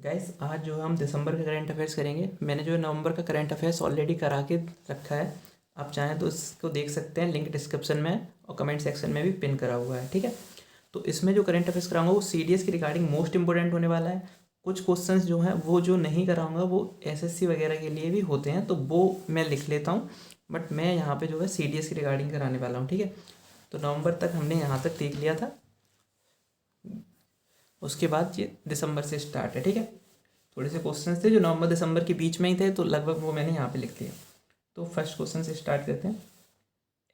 Guys आज जो है हम दिसंबर का करंट अफेयर्स करेंगे। मैंने जो है नवंबर का करंट अफेयर्स ऑलरेडी करा के रखा है। आप चाहें तो इसको देख सकते हैं, लिंक डिस्क्रिप्शन में और कमेंट सेक्शन में भी पिन करा हुआ है, ठीक है। तो इसमें जो करंट अफेयर्स कराऊंगा वो सीडीएस की रिगार्डिंग मोस्ट इंपॉर्टेंट होने वाला है। कुछ क्वेश्चंस जो हैं वो जो नहीं कराऊंगा वो एसएससी वगैरह के लिए भी होते हैं, तो वो मैं लिख लेता हूँ। बट मैं यहाँ पे जो है सीडीएस की रिगार्डिंग कराने वाला हूँ, ठीक है। तो नवंबर तक हमने यहाँ तक देख लिया था, उसके बाद ये दिसंबर से स्टार्ट है, ठीक है। थोड़े से क्वेश्चंस थे जो नवंबर दिसंबर के बीच में ही थे, तो लगभग वो मैंने यहाँ पे लिख दिया। तो फर्स्ट क्वेश्चन से स्टार्ट करते हैं।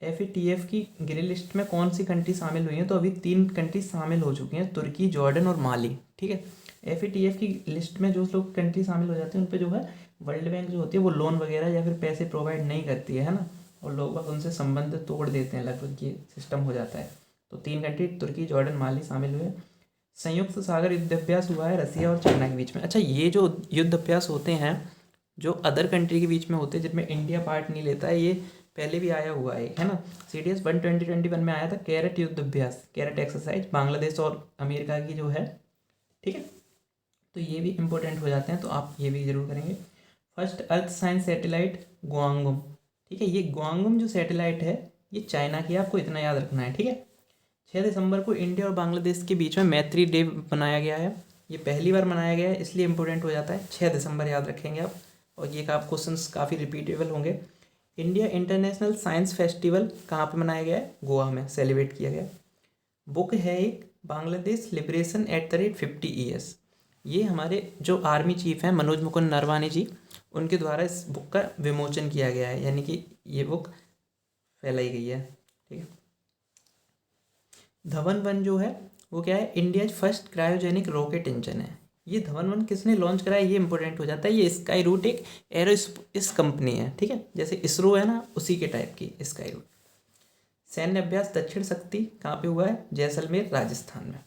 एफ की ग्रे लिस्ट में कौन सी कंट्री शामिल हुई हैं? तो अभी 3 कंट्री शामिल हो चुकी हैं, तुर्की, जॉर्डन और माली, ठीक है। एफ की लिस्ट में जो लोग कंट्री शामिल हो जाते हैं उन पे जो है वर्ल्ड बैंक जो होती है वो लोन वगैरह या फिर पैसे प्रोवाइड नहीं करती है ना, और लोग बाग उनसे संबंध तोड़ देते हैं, लगभग ये सिस्टम हो जाता है। तो 3 कंट्री तुर्की, जॉर्डन, माली शामिल हुए। संयुक्त सागर युद्ध अभ्यास हुआ है रसिया और चाइना के बीच में। अच्छा, ये जो युद्ध अभ्यास होते हैं जो अदर कंट्री के बीच में होते हैं जिनमें इंडिया पार्ट नहीं लेता है, ये पहले भी आया हुआ है ना। सीडीएस 1 2021 में आया था, कैरेट युद्ध अभ्यास, कैरेट एक्सरसाइज, बांग्लादेश और अमेरिका की जो है, ठीक है। तो ये भी इंपॉर्टेंट हो जाते हैं, तो आप ये भी जरूर करेंगे। फर्स्ट अर्थ साइंस सैटेलाइट गुआंगुम, ठीक है। ये गुआंगुम जो सैटेलाइट है ये चाइना की है, आपको इतना याद रखना है, ठीक है। 6 दिसंबर को इंडिया और बांग्लादेश के बीच में मैत्री डे मनाया गया है। ये पहली बार मनाया गया है, इसलिए इंपॉर्टेंट हो जाता है। 6 दिसंबर याद रखेंगे आप, और ये आप क्वेश्चंस काफ़ी रिपीटेबल होंगे। इंडिया इंटरनेशनल साइंस फेस्टिवल कहाँ पे मनाया गया है? गोवा में सेलिब्रेट किया गया। बुक है एक, बांग्लादेश लिबरेशन @50 ईयर्स। ये हमारे जो आर्मी चीफ हैं मनोज मुकुंद नरवाने जी, उनके द्वारा इस बुक का विमोचन किया गया है, यानी कि ये बुक फैलाई गई है, ठीक है। धवन 1 जो है वो क्या है? India first cryogenic rocket engine है। ये धवन 1 किसने लॉन्च कराया, ये इंपॉर्टेंट हो जाता है। ये स्काई रूट एक एरो इस कंपनी है, ठीक है, जैसे इसरो है ना उसी के टाइप की स्काई रूट। सैन्य अभ्यास दक्षिण शक्ति कहाँ पे हुआ है? जैसलमेर, राजस्थान में।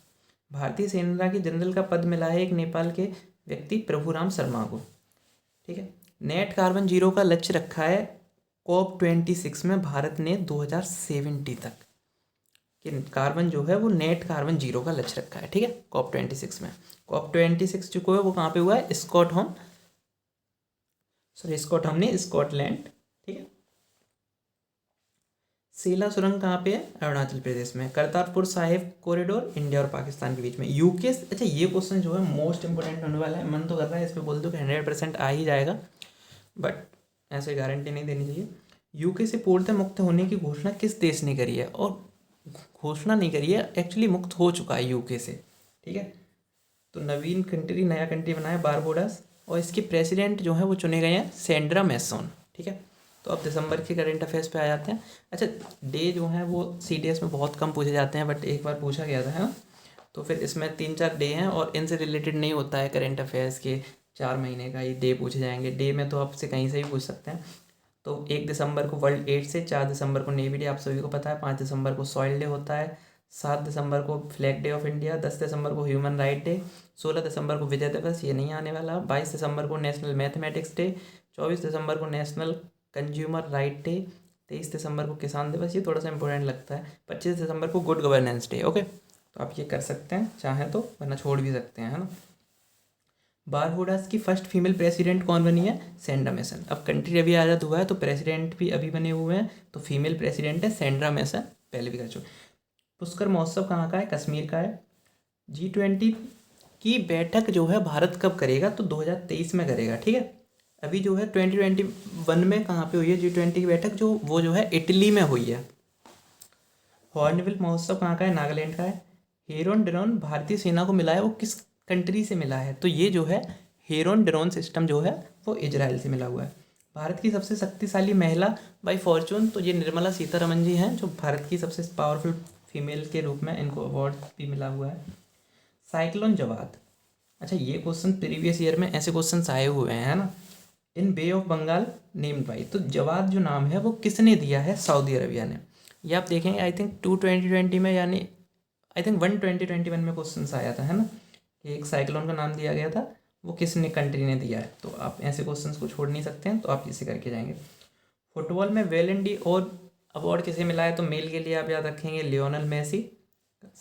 भारतीय सेना के जनरल का पद मिला है एक नेपाल के व्यक्ति प्रभुराम शर्मा को, ठीक है। नेट कार्बन 0 का लक्ष्य रखा है COP26 में भारत ने 2070 तक, कि कार्बन जो है वो नेट कार्बन 0 का लक्ष्य रखा है, ठीक है। COP26 में, COP26 जो है वो कहाँ पे हुआ है? स्कॉटहोम नहीं, स्कॉटलैंड, ठीक है। सेला सुरंग कहाँ पे है? अरुणाचल प्रदेश में। करतारपुर साहिब कॉरिडोर इंडिया और पाकिस्तान के बीच में। यूके, अच्छा ये क्वेश्चन जो है मोस्ट इंपोर्टेंट होने वाला है। मन तो कर रहा है इस पर बोल दो कि 100% आ ही जाएगा, बट ऐसे गारंटी नहीं देनी चाहिए। यूके से पूर्णतः मुक्त होने की घोषणा किस देश ने करी है? और घोषणा नहीं करी है, एक्चुअली मुक्त हो चुका है यूके से, ठीक है। तो नवीन कंट्री, नया कंट्री बना है बारबोडास, और इसके प्रेसिडेंट जो है वो चुने गए हैं सेंड्रा मैसोन, ठीक है। तो अब दिसंबर के करंट अफेयर्स पे आ जाते हैं। अच्छा, डे जो है वो सीडीएस में बहुत कम पूछे जाते हैं, बट एक बार पूछा गया था, है ना। तो फिर इसमें 3 4 डे हैं और इनसे रिलेटेड नहीं होता है करंट अफेयर्स के 4 महीने का ही डे पूछे जाएंगे। डे में तो आपसे कहीं से भी पूछ सकते हैं। तो 1 दिसंबर को वर्ल्ड एड्स डे, 4 दिसंबर को नेवी डे, आप सभी को पता है। 5 दिसंबर को सॉइल डे होता है। 7 दिसंबर को फ्लैग डे ऑफ इंडिया। 10 दिसंबर को ह्यूमन राइट डे। 16 दिसंबर को विजय दिवस, ये नहीं आने वाला। 22 दिसंबर को नेशनल मैथमेटिक्स डे। 24 दिसंबर को नेशनल कंज्यूमर राइट डे। 23 दिसंबर को किसान दिवस, ये थोड़ा सा इंपॉर्टेंट लगता है। 25 दिसंबर को गुड गवर्नेंस डे, ओके। तो आप ये कर सकते हैं चाहें तो, वरना छोड़ भी सकते हैं, है ना। बारबोडास की फर्स्ट फीमेल प्रेसिडेंट कौन बनी है? सेंड्रा मैसन। अब कंट्री अभी आज़ाद हुआ है तो प्रेसिडेंट भी अभी बने हुए हैं, तो फीमेल प्रेसिडेंट है सेंड्रा मैसन, पहले भी कर चुके। पुष्कर महोत्सव कहाँ का है? कश्मीर का है। G20 की बैठक जो है भारत कब करेगा? तो 2023 में करेगा, ठीक है। अभी जो है 2021 में कहाँ पे हुई है G20 की बैठक? जो वो जो है इटली में हुई है। हॉर्नबिल महोत्सव कहाँ का है? नागालैंड का है। हेरोन ड्रोन भारतीय सेना को मिला है, वो किस कंट्री से मिला है? तो ये जो है हेरोन ड्रोन सिस्टम जो है वो इजराइल से मिला हुआ है। भारत की सबसे शक्तिशाली महिला बाई फॉर्चून, तो ये निर्मला सीतारमन जी हैं, जो भारत की सबसे पावरफुल फीमेल के रूप में इनको अवार्ड भी मिला हुआ है। साइक्लोन जवाद, अच्छा ये क्वेश्चन प्रीवियस ईयर में ऐसे क्वेश्चन आए हुए हैं, है ना। इन बे ऑफ बंगाल नेम्ड बाई, तो जवाद जो नाम है वो किसने दिया है? सऊदी अरबिया ने। ये आप देखेंगे आई थिंक 2020 में, यानी आई थिंक 2021 में क्वेश्चन आया था, है ना, कि एक साइक्लोन का नाम दिया गया था, वो किसने कंट्री ने दिया है। तो आप ऐसे क्वेश्चंस को छोड़ नहीं सकते हैं, तो आप इसे करके जाएंगे। फुटबॉल में वेलेंडी और अवार्ड किसे मिला है? तो मेल के लिए आप याद रखेंगे लियोनल मेसी,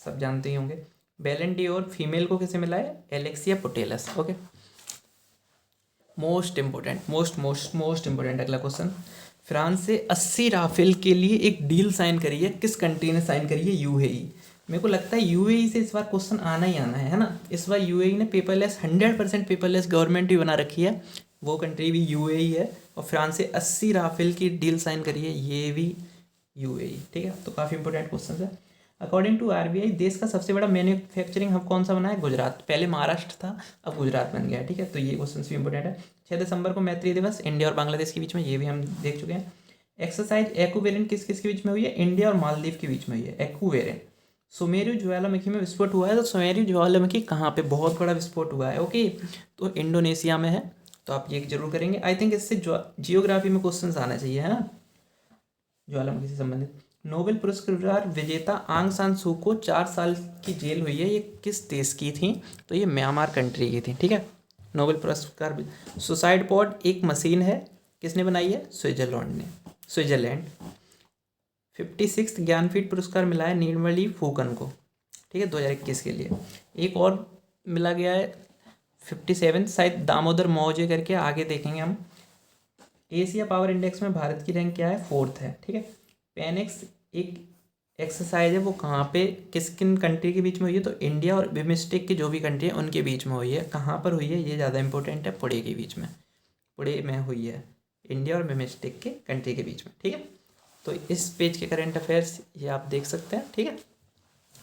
सब जानते ही होंगे। बैलन डी और फीमेल को किसे मिला है? Alexia Putellas, okay. Most important, most important अगला क्वेश्चन। फ्रांस से 80 राफेल के लिए एक डील साइन करी है, किस कंट्री ने साइन करी है? यूएई। मेरे को लगता है यूएई से इस बार क्वेश्चन आना ही आना है ना। इस बार यूएई ने पेपरलेस 100% पेपरलेस गवर्नमेंट भी बना रखी है, वो कंट्री भी यूएई है। और फ्रांस से 80 राफेल की डील साइन करी है, ये भी यूएई। ठीक है, तो काफ़ी इंपॉर्टेंट क्वेश्चन है। अकॉर्डिंग टू आरबीआई देश का सबसे बड़ा मैन्युफैक्चरिंग हब कौन सा बना है? गुजरात। पहले महाराष्ट्र था, अब गुजरात बन गया है। ठीक है, तो ये क्वेश्चन भी इंपॉर्टेंट है। 6 दिसंबर को मैत्री दिवस इंडिया और बांग्लादेश के बीच में, ये भी हम देख चुके हैं। एक्सरसाइज एक्वेरियन किस किस के बीच में हुई है? इंडिया और मालदीव के बीच में हुई है एक्वेरियन। सुमेरु ज्वालामुखी में विस्फोट हुआ है, तो सुमेरु ज्वालामुखी कहाँ पे बहुत बड़ा विस्फोट हुआ है? ओके, तो इंडोनेशिया में है। तो आप ये जरूर करेंगे। आई थिंक इससे जियोग्राफी में क्वेश्चन आना चाहिए, है ना, ज्वालामुखी से संबंधित। नोबेल पुरस्कार विजेता आंग सान सू को 4 साल की जेल हुई है, ये किस देश की थी? तो ये म्यांमार कंट्री की थी। ठीक है, नोबेल पुरस्कार। सुसाइड पॉड एक मशीन है, किसने बनाई है? स्विट्जरलैंड। 56 ज्ञानपीठ पुरस्कार मिला है नीलमणि फूकन को। ठीक है, 2021 के लिए। एक और मिला गया है 57, शायद दामोदर मौजे करके, आगे देखेंगे हम। एशिया पावर इंडेक्स में भारत की रैंक क्या है? 4th है। ठीक है, पेनेक्स एक एक्सरसाइज है, वो कहाँ पे किस किन कंट्री के बीच में हुई है? तो इंडिया और बिमस्टेक की जो भी कंट्री है उनके बीच में हुई है। कहाँ पर हुई है ये ज़्यादा इंपॉर्टेंट है, पुणे के बीच में, पुणे में हुई है, इंडिया और बिमस्टेक के कंट्री के बीच में। ठीक है, तो इस पेज के करंट अफेयर्स ये आप देख सकते हैं। ठीक है,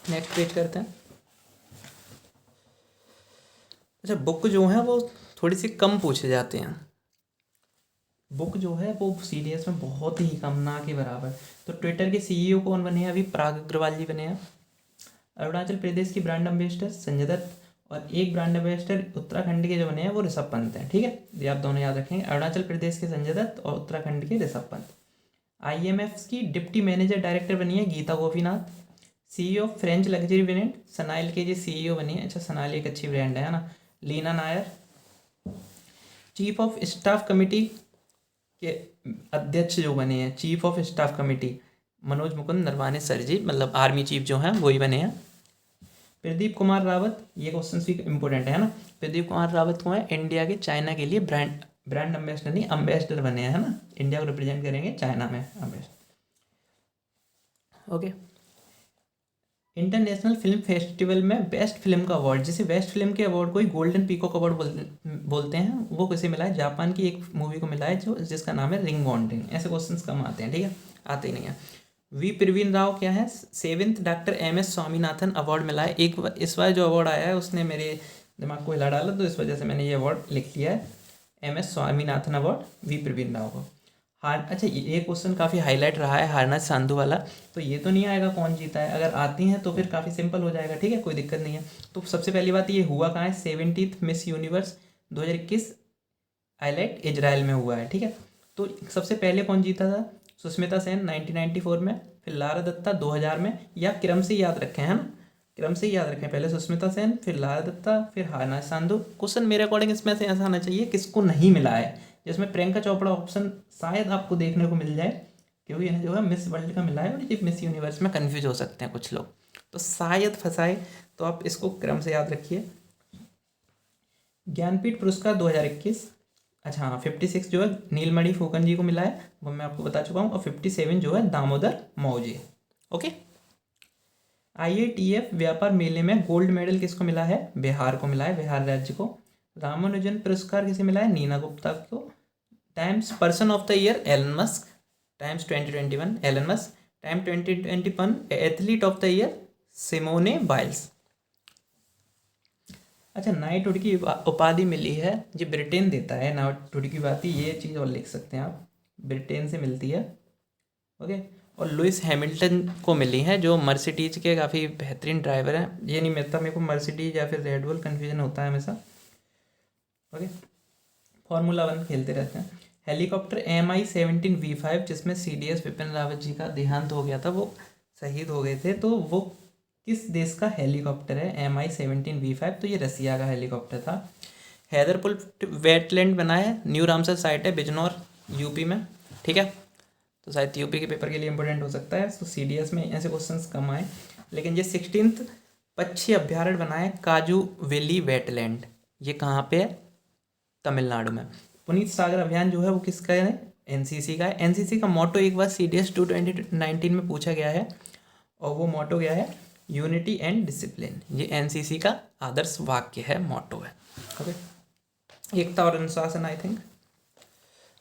नेक्स्ट पेज करते हैं। अच्छा, बुक जो है वो थोड़ी सी कम पूछे जाते हैं, बुक जो है वो सीरियस में बहुत ही कम, ना के बराबर। तो ट्विटर के सीईओ कौन बने हैं? अभी पराग अग्रवाल जी बने हैं। अरुणाचल प्रदेश की ब्रांड एम्बेसडर संजय दत्त, और एक ब्रांड एम्बेसडर उत्तराखंड के जो बने हैं वो ऋषभ पंत हैं। ठीक है, ये आप दोनों याद रखेंगे, अरुणाचल प्रदेश के संजय दत्त और उत्तराखंड के ऋषभ पंत। आईएमएफ की डिप्टी मैनेजर डायरेक्टर बनी है Gita Gopinath. CEO of French luxury brand Chanel के जी सीईओ बनी है। अच्छा, सनाइल एक अच्छी ब्रांड है ना। Leena Nair. Chief of staff committee के अध्यक्ष जो बने हैं, chief of staff committee, Manoj Mukund Naravane sir ji, मतलब आर्मी चीफ जो हैं वही बने हैं। प्रदीप कुमार रावत, ये क्वेश्चन भी इंपॉर्टेंट है ना। प्रदीप कुमार रावत को है इंडिया के चाइना के लिए ब्रांड एम्बेसडर, नहीं अम्बेसडर बने हैं, है ना, इंडिया को रिप्रेजेंट करेंगे चाइना में, ambassador. Okay, international film festival में बेस्ट फिल्म का अवार्ड, जैसे बेस्ट फिल्म के अवार्ड को ही गोल्डन पीकॉक अवार्ड बोलते हैं, वो किसे मिला है? जापान की एक मूवी को मिला है जो जिसका नाम है रिंग बॉन्डिंग। ऐसे क्वेश्चंस कम आते हैं। ठीक है, आते ही नहीं है। वी प्रवीण राव क्या है? 7th doctor MS. Swaminathan award मिला है। इस बार जो अवार्ड आया है उसने मेरे दिमाग को हिला डाला, तो इस वजह से मैंने ये अवार्ड लिख लिया है, एम.एस. स्वामीनाथन अवार्ड वी प्रवीण राव को। अच्छा, ये क्वेश्चन काफ़ी हाईलाइट रहा है, हारनाथ सांधू वाला। तो ये तो नहीं आएगा कौन जीता है, अगर आती हैं तो फिर काफ़ी सिंपल हो जाएगा। ठीक है, कोई दिक्कत नहीं है। तो सबसे पहली बात, ये हुआ कहाँ है? 70th miss universe 2021 islet Israel में हुआ है। ठीक है, तो सबसे पहले कौन जीता था? सुष्मिता सेन 1994 में, फिर लारा दत्ता 2000 में, या क्रम से याद रखें, है ना, क्रम से याद रखें, पहले सुष्मिता सेन, फिर लारा दत्ता, फिर हारनाथ सांधू। क्वेश्चन मेरे अकॉर्डिंग इसमें से ऐसा आना चाहिए किसको नहीं मिला है, जिसमें प्रियंका चोपड़ा ऑप्शन शायद आपको देखने को मिल जाए, क्योंकि इन्हें जो है मिस वर्ल्ड का मिला है और ये मिस यूनिवर्स में कन्फ्यूज हो सकते हैं कुछ लोग, तो शायद फंसाए। तो आप इसको क्रम से याद रखिए। ज्ञानपीठ पुरस्कार 2021, अच्छा हाँ, 56 जो है नीलमणि फूकन जी को मिला है, वो मैं आपको बता चुका हूँ, और 57 जो है दामोदर मौजे। ओके, IATF व्यापार मेले में गोल्ड मेडल किसको मिला है? बिहार को मिला है, बिहार राज्य को। रामानुजन पुरस्कार किसे मिला है? नीना गुप्ता को। Times person of the year Elon Musk, Times 2021 Elon Musk. Time 2021 athlete of the year Simone Biles. अच्छा, नाइटहुड की उपाधि मिली है, जो ब्रिटेन देता है नाइटहुड की उपाधि, ये चीज़ और लिख सकते हैं आप, ब्रिटेन से मिलती है। ओके, और लुइस हैमिल्टन को मिली है, जो मर्सिडीज के काफ़ी बेहतरीन ड्राइवर हैं। ये नहीं मिलता मेरे को, मर्सिडीज या फिर रेडबुल कन्फ्यूजन होता है हमेशा। ओके, फार्मूला 1 खेलते रहते हैं। हेलीकॉप्टर MI-17 V5 जिसमें CDS विपिन रावत जी का देहांत हो गया था, वो शहीद हो गए थे, तो वो किस देश का हेलीकॉप्टर है? MI-17 V5, तो ये रसिया का हेलीकॉप्टर था। हैदरपुर वेटलैंड बना है, न्यू रामसर साइट है बिजनौर यूपी में। ठीक है, तो शायद यूपी के पेपर के लिए इंपॉर्टेंट हो सकता है, तो CDS में ऐसे क्वेश्चंस कम आए। लेकिन ये 16th पक्षी अभ्यारण्य बना है काजू वैली वेटलैंड, ये कहाँ पे है? तमिलनाडु में। पुनीत सागर अभियान जो है वो किसका है? एनसीसी का है। एनसीसी का मोटो एक बार CDS 2019 में पूछा गया है और वो मोटो क्या है? Unity and discipline. ये एनसीसी का आदर्श वाक्य है, मोटो है। ओके, एकता और अनुशासन आई थिंक।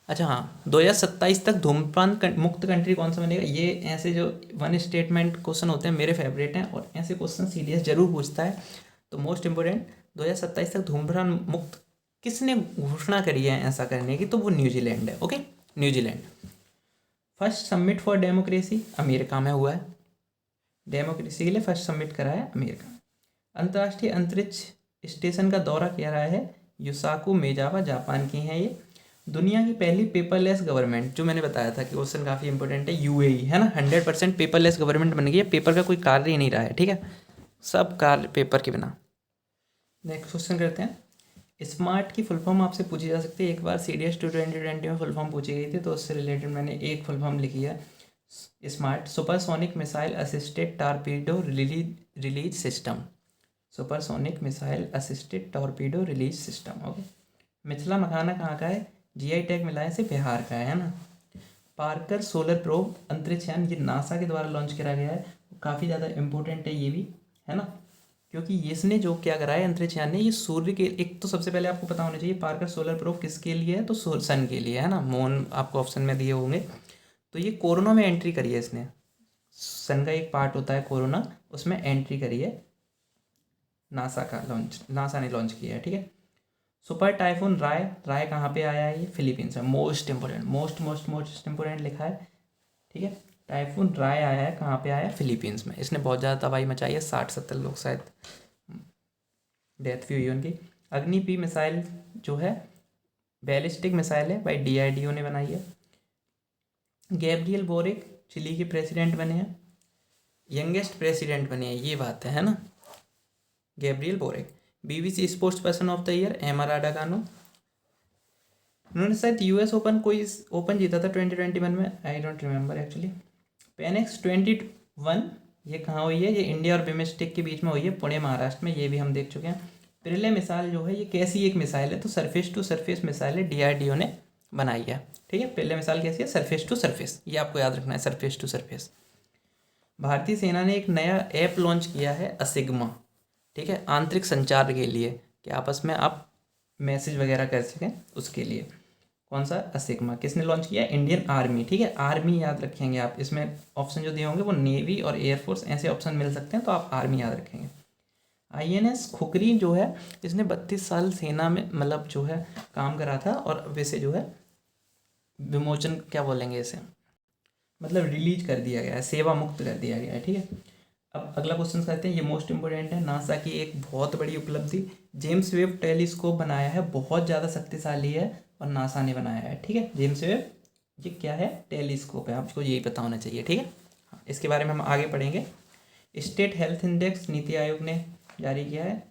अच्छा हाँ, 2027 तक धूम्रपान मुक्त कंट्री कौन सा बनेगा? ये ऐसे जो वन स्टेटमेंट क्वेश्चन होते हैं मेरे फेवरेट हैं, और ऐसे क्वेश्चन CDS जरूर पूछता है। तो मोस्ट इंपोर्टेंट, 2027 तक धूम्रपान मुक्त किसने घोषणा करी है ऐसा करने की? तो वो न्यूजीलैंड है। Okay, New Zealand. First summit for democracy America में हुआ है। डेमोक्रेसी के लिए फर्स्ट समिट करा है अमेरिका। अंतर्राष्ट्रीय अंतरिक्ष स्टेशन का दौरा किया रहा है युसाकू मेजावा, जापान की हैं ये। दुनिया की पहली पेपरलेस गवर्नमेंट, जो मैंने बताया था कि क्वेश्चन काफ़ी इंपॉर्टेंट है, UAE है ना। 100% पेपरलेस गवर्नमेंट बन गई है। पेपर का कोई कार्य ही नहीं रहा है, ठीक है, सब कार्य पेपर के बिना। नेक्स्ट क्वेश्चन करते हैं। स्मार्ट की फुल फॉर्म आपसे पूछी जा सकती है। एक बार CDS 2020 में फुल फॉर्म पूछी गई थी, तो उससे रिलेटेड मैंने एक फुल फॉर्म लिखी है। Smart supersonic missile assisted torpedo release system. Supersonic missile assisted torpedo release system. Okay. Mithila makhana कहाँ का है? GI टैग मिला है, से बिहार का है ना। पार्कर सोलर प्रोब अंतरिक्ष यान, ये नासा के द्वारा लॉन्च करा गया है। काफ़ी ज़्यादा इंपॉर्टेंट है ये भी, है ना, क्योंकि इसने जो क्या करा है अंतरिक्ष यान ने, ये सूर्य के, एक तो सबसे पहले आपको पता होना चाहिए पार्कर सोलर प्रोब किसके लिए है? तो सन के लिए, है ना। मून आपको ऑप्शन में दिए होंगे। तो ये कोरोना में एंट्री करी है इसने। सन का एक पार्ट होता है कोरोना, उसमें एंट्री करी है। नासा ने लॉन्च किया है, ठीक है। सुपर टाइफून राय कहाँ पे आया है? ये फिलीपींस में। मोस्ट इंपोर्टेंट, मोस्ट इंपोर्टेंट लिखा है, ठीक है। टाइफून राय आया है, कहाँ पे आया है? फिलीपींस में। इसने बहुत ज़्यादा तबाही मचाई है, 60-70 लोग शायद डेथ भी हुई है उनकी। अग्नि P मिसाइल जो है बैलिस्टिक मिसाइल है, भाई DRDO ने बनाई है। गैब्रियल बोरिक चिली के प्रेसिडेंट बने हैं, यंगेस्ट प्रेसिडेंट बने हैं, ये बात है ना, Gabriel boric. BBC sports person of the year एमा राडाकानो। उन्होंने शायद US ओपन कोई ओपन जीता था 2021 में, I don't remember actually. Painex 21 ये कहाँ हुई है? ये इंडिया और बिमस्टेक के बीच में हुई है, पुणे महाराष्ट्र में। ये भी हम देख चुके हैं। पिरले मिसाइल जो है ये कैसी एक मिसाइल है? तो सरफेस टू सरफेस मिसाइल है, DRDO ने बनाई है, ठीक है। पिरले मिसाइल कैसी है? सरफेस टू सरफेस, ये आपको याद रखना है, सरफेस टू सरफेस। भारतीय सेना ने एक नया ऐप लॉन्च किया है, असिग्मा, ठीक है, आंतरिक संचार के लिए, कि आपस में आप मैसेज वगैरह कर सकें, उसके लिए। कौन सा? असिग्मा। किसने लॉन्च किया? इंडियन आर्मी, ठीक है। आर्मी याद रखेंगे आप, इसमें ऑप्शन जो दिए होंगे वो नेवी और एयरफोर्स ऐसे ऑप्शन मिल सकते हैं, तो आप आर्मी याद रखेंगे। INS खुखरी जो है, इसने 32 साल सेना में मतलब जो है काम करा था, और वैसे जो है विमोचन, क्या बोलेंगे इसे, मतलब रिलीज कर दिया गया है, सेवा मुक्त कर दिया गया है, ठीक है। अब अगला क्वेश्चन करते हैं, ये मोस्ट इंपोर्टेंट है। नासा की एक बहुत बड़ी उपलब्धि, जेम्स वेब टेलीस्कोप बनाया है, बहुत ज़्यादा शक्तिशाली है और नासा ने बनाया है, ठीक है। जेम्स वेब ये क्या है? टेलीस्कोप है, आपको यही पता होना चाहिए, ठीक है। हाँ, इसके बारे में हम आगे पढ़ेंगे। State health index NITI Aayog ने जारी किया है।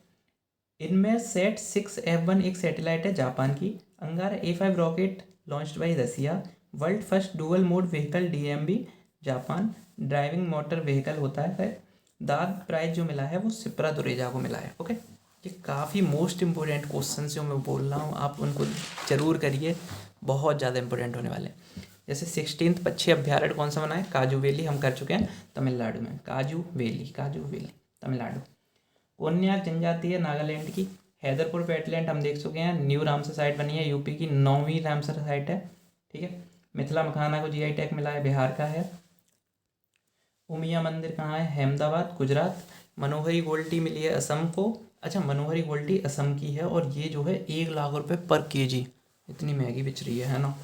इनमें सेट 6F1 एक सैटेलाइट है जापान की। Angara A5 rocket launched by Russia. World first dual mode vehicle DMB Japan. Driving motor vehicle होता है। दाद प्राइज जो मिला है वो सिप्रा दुरेजा को मिला है। ओके, ये काफ़ी मोस्ट इंपॉर्टेंट क्वेश्चन जो मैं बोल रहा हूँ, आप उनको जरूर करिए, बहुत ज़्यादा इंपॉर्टेंट होने वाले हैं। जैसे 16th पक्षी अभ्यारण्य कौन सा बना है? काजू वैली, हम कर चुके हैं तमिलनाडु में। काजू वैली तमिलनाडु। कोन्याक जनजाति है नागालैंड की। हैदरपुर वेटलैंड हम देख चुके हैं, न्यू रामसर साइट बनी है, यूपी की 9वीं रामसर साइट है, ठीक है। मिथिला मखाना को GI टैग मिला है, बिहार का है। उमिया मंदिर कहाँ है? अहमदाबाद, गुजरात। मनोहरी गोल्टी मिली है असम को। अच्छा, मनोहरी गोल्टी असम की है, और ये जो है 1 लाख रुपए पर KG, इतनी महंगी बिच रही है ना।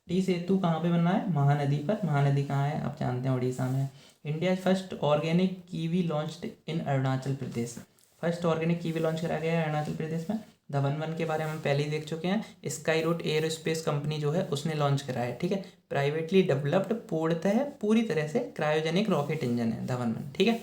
टी सेतु कहाँ पे बनना है? महानदी पर। महानदी कहाँ है? आप जानते हैं, उड़ीसा में। India first organic kiwi launched in Arunachal Pradesh. First organic kiwi launch करा गया है अरुणाचल प्रदेश में। धवन के बारे में हम पहले ही देख चुके हैं। स्काई रूट एयरोस्पेस कंपनी जो है उसने लॉन्च करा है, ठीक है। प्राइवेटली डेवलप्ड पूर्णतः पूरी तरह से क्रायोजेनिक रॉकेट इंजन है धवन, ठीक है।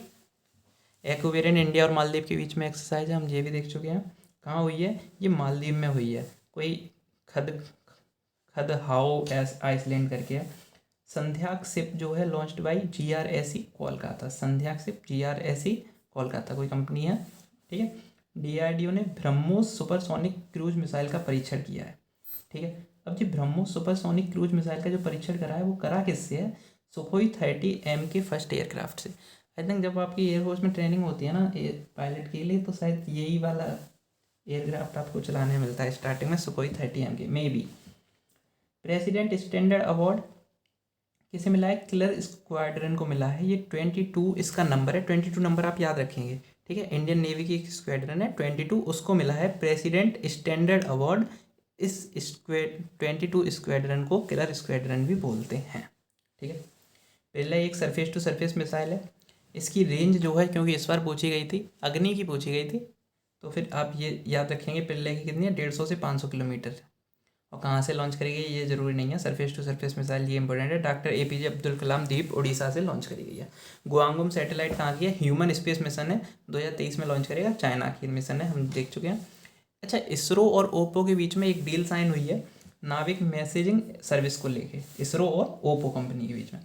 एक्वेरियन इंडिया और मालदीव के बीच में एक्सरसाइज है, हम ये भी देख चुके हैं। कहाँ हुई है? ये मालदीव में हुई है, कोई खद हाउ आइसलैंड करके है। संध्याक शिप जो है launched by GRSE Kolkata. Sandhayak ship GRSE Kolkata कोई कंपनी है, ठीक है। डीआरडीओ ने ब्रह्मोस सुपरसोनिक क्रूज मिसाइल का परीक्षण किया है। ठीक है, अब जी ब्रह्मोस सुपरसोनिक क्रूज मिसाइल का जो परीक्षण करा है वो करा किससे है? सुखोई 30M के फर्स्ट एयरक्राफ्ट से। आई थिंक जब आपकी एयरफोर्स में ट्रेनिंग होती है ना पायलट के लिए, तो शायद यही वाला एयरक्राफ्ट आपको चलाने मिलता है स्टार्टिंग में, सुखोई 30M के may be. President standard award किसे मिला है? किलर स्क्वाड्रन को मिला है। ये 22 इसका नंबर है, 22 नंबर आप याद रखेंगे। ठीक है, इंडियन नेवी की एक स्क्वाड्रन है 22, उसको मिला है प्रेसिडेंट स्टैंडर्ड अवार्ड। इस 22 स्क्वाड्रन को किलर स्क्वाड्रन भी बोलते हैं। ठीक है, पहला एक सरफेस टू सरफेस मिसाइल है। इसकी रेंज जो है, क्योंकि इस बार पूछी गई थी, अग्नि की पूछी गई थी, तो फिर आप ये याद रखेंगे पहले की कितनी है, 150 से 500 किलोमीटर। और कहाँ से लॉन्च करी गई ये ज़रूरी नहीं है, सरफेस टू सरफेस मिसाइल ये इंपॉर्टेंट है। डॉक्टर APJ अब्दुल कलाम द्वीप उड़ीसा से लॉन्च करी गई है। गुआंगुम सैटेलाइट कहाँ की है? ह्यूमन स्पेस मिशन है, 2023 में लॉन्च करेगा, चाइना की मिशन है, हम देख चुके हैं। अच्छा, इसरो और ओप्पो के बीच में एक डील साइन हुई है नाविक मैसेजिंग सर्विस को लेके, इसरो और ओप्पो कंपनी के बीच में।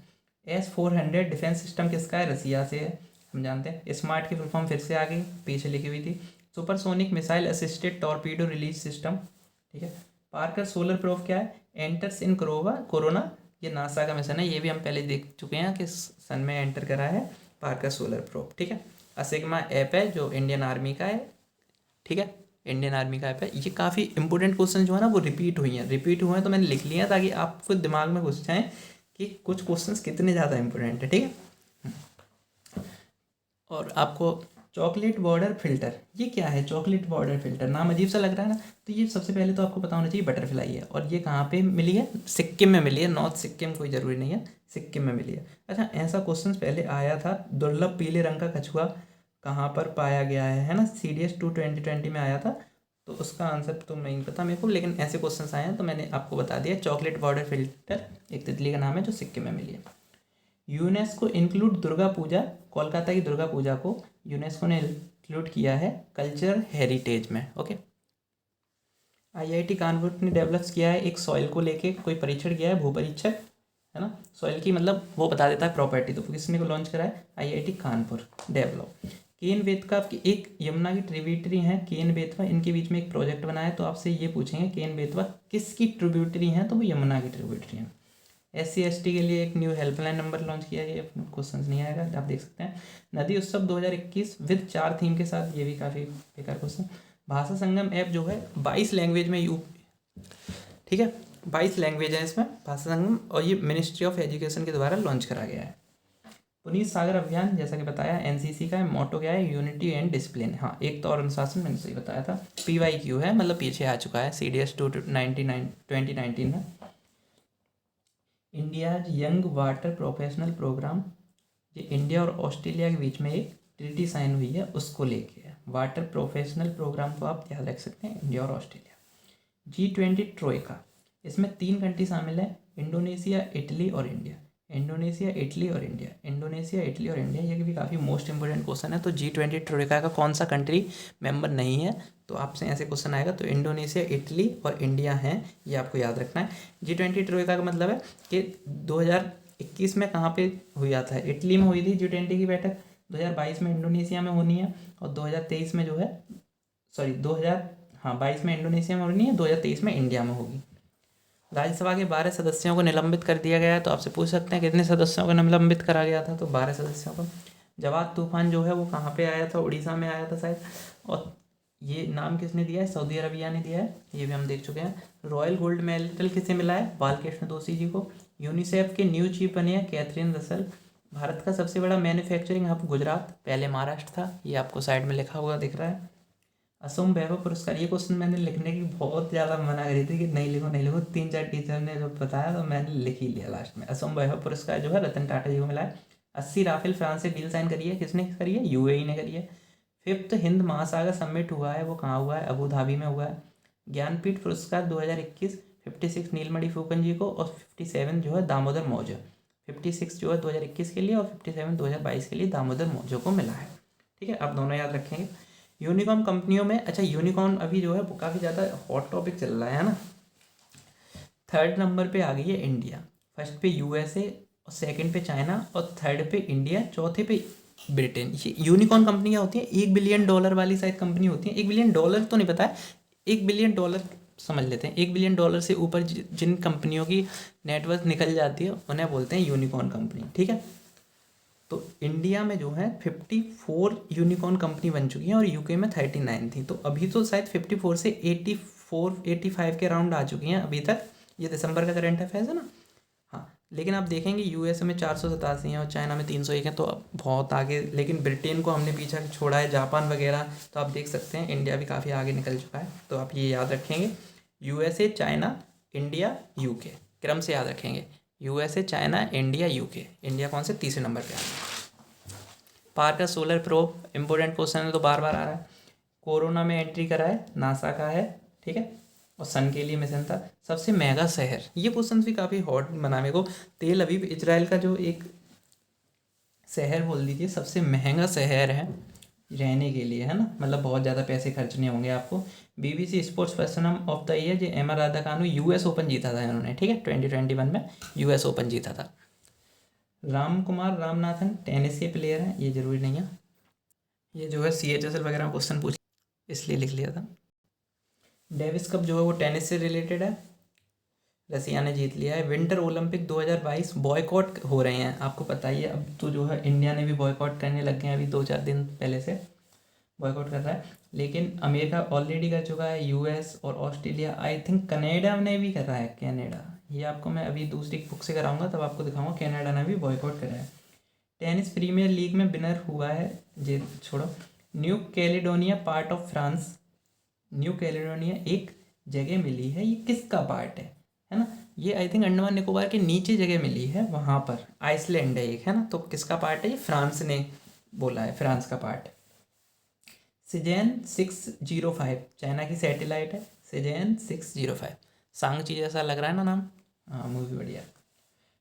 S-400 डिफेंस सिस्टम किसका है? रसिया से है, हम जानते हैं। स्मार्ट की फुल फॉर्म फिर से आ गई, पीछे लिखी हुई थी। Supersonic missile assisted torpedo release system. ठीक है, पार्कर सोलर प्रोब क्या है? एंटर्स इन कोरोना, ये नासा का मिशन है, ये भी हम पहले देख चुके हैं कि सन में एंटर करा है पार्कर सोलर प्रोब। ठीक है, असिग्मा ऐप है जो इंडियन आर्मी का है। ठीक है, इंडियन आर्मी का ऐप है। ये काफ़ी इंपॉर्टेंट क्वेश्चन जो है ना वो रिपीट हुए हैं, तो मैंने लिख लिया ताकि आपको दिमाग में घुस जाए कि कुछ क्वेश्चंस कितने ज़्यादा इंपॉर्टेंट है। ठीक है, और आपको चॉकलेट बॉर्डर फिल्टर, ये क्या है? चॉकलेट बॉर्डर फिल्टर, नाम अजीब सा लग रहा है ना, तो ये सबसे पहले तो आपको पता होना चाहिए बटरफ्लाई है। और ये कहाँ पे मिली है? सिक्किम में मिली है, नॉर्थ सिक्किम कोई ज़रूरी नहीं है, सिक्किम में मिली है। अच्छा, ऐसा क्वेश्चन पहले आया था, दुर्लभ पीले रंग का कछुआ कहाँ पर पाया गया है ना, CDS 2 2020 में आया था, तो उसका आंसर तो नहीं पता मेरे को, लेकिन ऐसे क्वेश्चन आए हैं तो मैंने आपको बता दिया। चॉकलेट बॉर्डर फिल्टर एक तितली का नाम है जो सिक्किम में मिली है। यूनेस्को इंक्लूड दुर्गा पूजा, कोलकाता की दुर्गा पूजा को यूनेस्को ने इंक्लूड किया है कल्चरल हेरिटेज में। ओके, IIT कानपुर ने डेवलप किया है एक सॉइल को लेके, कोई परीक्षण किया है, भूपरीक्षक है ना, सॉइल की मतलब वो बता देता है प्रॉपर्टी, तो किसने को लॉन्च करा है? IIT Kanpur develop. केन बेतवा की एक यमुना की ट्रिब्यूटरी है, केन बेतवा, इनके बीच में एक प्रोजेक्ट बना है, तो आपसे ये पूछेंगे केन बेतवा किसकी ट्रिब्यूटरी है, तो वो यमुना की ट्रिब्यूटरी है। SC/ST के लिए एक न्यू हेल्पलाइन नंबर लॉन्च किया है, क्वेश्चन नहीं आएगा, आप देख सकते हैं। नदी उत्सव 2021 विद 4 थीम के साथ, ये भी काफ़ी बेकार क्वेश्चन। भाषा संगम ऐप जो है 22 लैंग्वेज में ठीक है, 22 लैंग्वेज है इसमें भाषा संगम, और ये मिनिस्ट्री ऑफ एजुकेशन के द्वारा लॉन्च करा गया है। पुनीत सागर अभियान जैसा कि बताया NCC का है, मोटो क्या है? Unity and discipline. हाँ, एक तो और अनुशासन, मैंने सही बताया था। PYQ है, मतलब पीछे आ चुका है, CDS 2 2019 में। India young water professional programme, ये इंडिया और ऑस्ट्रेलिया के बीच में एक ट्रीटी साइन हुई है, उसको लेके है। वाटर प्रोफेशनल प्रोग्राम को आप याद रख सकते हैं, इंडिया और ऑस्ट्रेलिया। G20 ट्रोइका, इसमें 3 कंट्री शामिल है, इंडोनेशिया, इटली और इंडिया। इंडोनेशिया, इटली और इंडिया, इंडोनेशिया, इटली और इंडिया, ये भी काफ़ी मोस्ट इंपोर्टेंट क्वेश्चन है। तो G20 ट्रोइका का कौन सा कंट्री मेंबर नहीं है, तो आपसे ऐसे क्वेश्चन आएगा, तो इंडोनेशिया, इटली और इंडिया हैं, ये आपको याद रखना है। G20 ट्रोइका का मतलब है कि 2021 में कहाँ पे हुआ था? इटली में हुई थी G20 की बैठक, 2022 में इंडोनेशिया में होनी है, और 2023 में जो है, सॉरी 2022 में इंडोनेशिया में होनी है, 2023 में इंडिया में होगी। राज्यसभा के 12 सदस्यों को निलंबित कर दिया गया है, तो आपसे पूछ सकते हैं कितने सदस्यों को निलंबित करा गया था, तो 12 सदस्यों को। जवाद तूफान जो है वो कहाँ पे आया था? उड़ीसा में आया था शायद, और ये नाम किसने दिया है? सऊदी अरबिया ने दिया है, ये भी हम देख चुके हैं। रॉयल गोल्ड मेडल किसे मिला है? बालकृष्ण दोषी जी को। यूनिसेफ के न्यू चीफ बने हैं कैथरीन रसल। भारत का सबसे बड़ा मैन्युफैक्चरिंग हब गुजरात, पहले महाराष्ट्र था, ये आपको साइड में लिखा हुआ दिख रहा है। असम वैभव पुरस्कार, ये क्वेश्चन मैंने लिखने की बहुत ज़्यादा मना करी थी कि नहीं लिखो, 3-4 टीचर ने जो बताया तो मैंने लिख ही लिया लास्ट में। असम वैभव पुरस्कार जो है रतन टाटा जी को मिला है। 80 राफेल फ्रांस से डील साइन करी है, किसने करी है? UAE ने करी है। 5th हिंद महासागर समिट हुआ है, वो कहाँ हुआ है? अबू धाबी में हुआ है। ज्ञानपीठ पुरस्कार 2021 56 नीलमणि फूकन जी को, और 57 जो है दामोदर मौर्य। 56 जो है 2021 के लिए, और 57 2022 के लिए दामोदर मौर्य को मिला है। ठीक है, आप दोनों याद रखेंगे। यूनिकॉर्न कंपनियों में, अच्छा यूनिकॉर्न अभी जो है वो काफ़ी ज़्यादा हॉट टॉपिक चल रहा है ना। 3rd नंबर पे आ गई है इंडिया, 1st पे USA, और 2nd पे चाइना, और 3rd पे इंडिया, 4थे पे ब्रिटेन। ये यूनिकॉर्न कंपनी क्या होती है, $1 बिलियन वाली शायद कंपनी होती है। $1 बिलियन तो नहीं पता है, $1 बिलियन समझ लेते हैं। $1 बिलियन से ऊपर जिन कंपनियों की नेटवर्थ निकल जाती है उन्हें बोलते हैं यूनिकॉर्न कंपनी, ठीक है। तो इंडिया में जो है 54 यूनिकॉर्न कंपनी बन चुकी हैं और यूके में 39 थी। तो अभी तो शायद 54 से 85 के राउंड आ चुकी हैं अभी तक। ये दिसंबर का करंट अफेयर्स है ना। हाँ, लेकिन आप देखेंगे यूएसए में 487 हैं और चाइना में 301 हैं, तो अब बहुत आगे। लेकिन ब्रिटेन को हमने पीछा छोड़ा है, जापान वगैरह। तो आप देख सकते हैं इंडिया भी काफ़ी आगे निकल चुका है। तो आप ये याद रखेंगे, यूएसए, चाइना, इंडिया, यूके, क्रम से याद रखेंगे। USA, China, India, UK. India कौन से तीसरे नंबर पे है। पार का सोलर प्रोब इंपॉर्टेंट क्वेश्चन है, तो बार बार आ रहा है। कोरोना में एंट्री करा है, नासा का है, ठीक है। और सन के लिए मिशन था। सबसे महंगा शहर, ये क्वेश्चन भी काफ़ी हॉट बना मेरे को। तेल अवीव इजराइल का जो एक शहर बोल दीजिए, सबसे महंगा शहर है रहने के लिए, है ना। मतलब बहुत ज़्यादा पैसे खर्च नहीं होंगे आपको। BBC sports person of the year जो Emma Raducanu, US open जीता था इन्होंने, ठीक है। 2021 में यूएस ओपन जीता था। राम कुमार रामनाथन टेनिस के प्लेयर हैं, ये जरूरी नहीं है। ये जो है CHSL वगैरह में क्वेश्चन पूछ इसलिए लिख लिया था। डेविस कप जो है वो टेनिस से रिलेटेड है, रसिया ने जीत लिया है। विंटर ओलंपिक 2022 बॉयकॉट हो रहे हैं, आपको पता ही है। अब तो जो है इंडिया ने भी बॉयकॉट करने लग गए हैं, अभी 2-4 दिन पहले से बॉयकॉट कर रहा है। लेकिन अमेरिका ऑलरेडी कर चुका है, यूएस और ऑस्ट्रेलिया, आई थिंक कनाडा ने भी कर रहा है। कनाडा, ये आपको मैं अभी दूसरी बुक से कराऊंगा तब आपको दिखाऊंगा। कनाडा ने भी बॉयकॉट करा है। टेनिस प्रीमियर लीग में विनर हुआ है, जे छोड़ो, new Caledonia, part of France. New Caledonia एक जगह मिली है, ये किसका पार्ट है ना। ये आई थिंक अंडमान निकोबार के नीचे जगह मिली है, वहाँ पर आइसलैंड है एक, है ना। तो किसका पार्ट है ये, फ्रांस ने बोला है, फ्रांस का पार्ट। सिजेन 605 चाइना की सैटेलाइट है, सिजेन 605। सांगची जैसा लग रहा है ना नाम। हाँ, मूवी बढ़िया।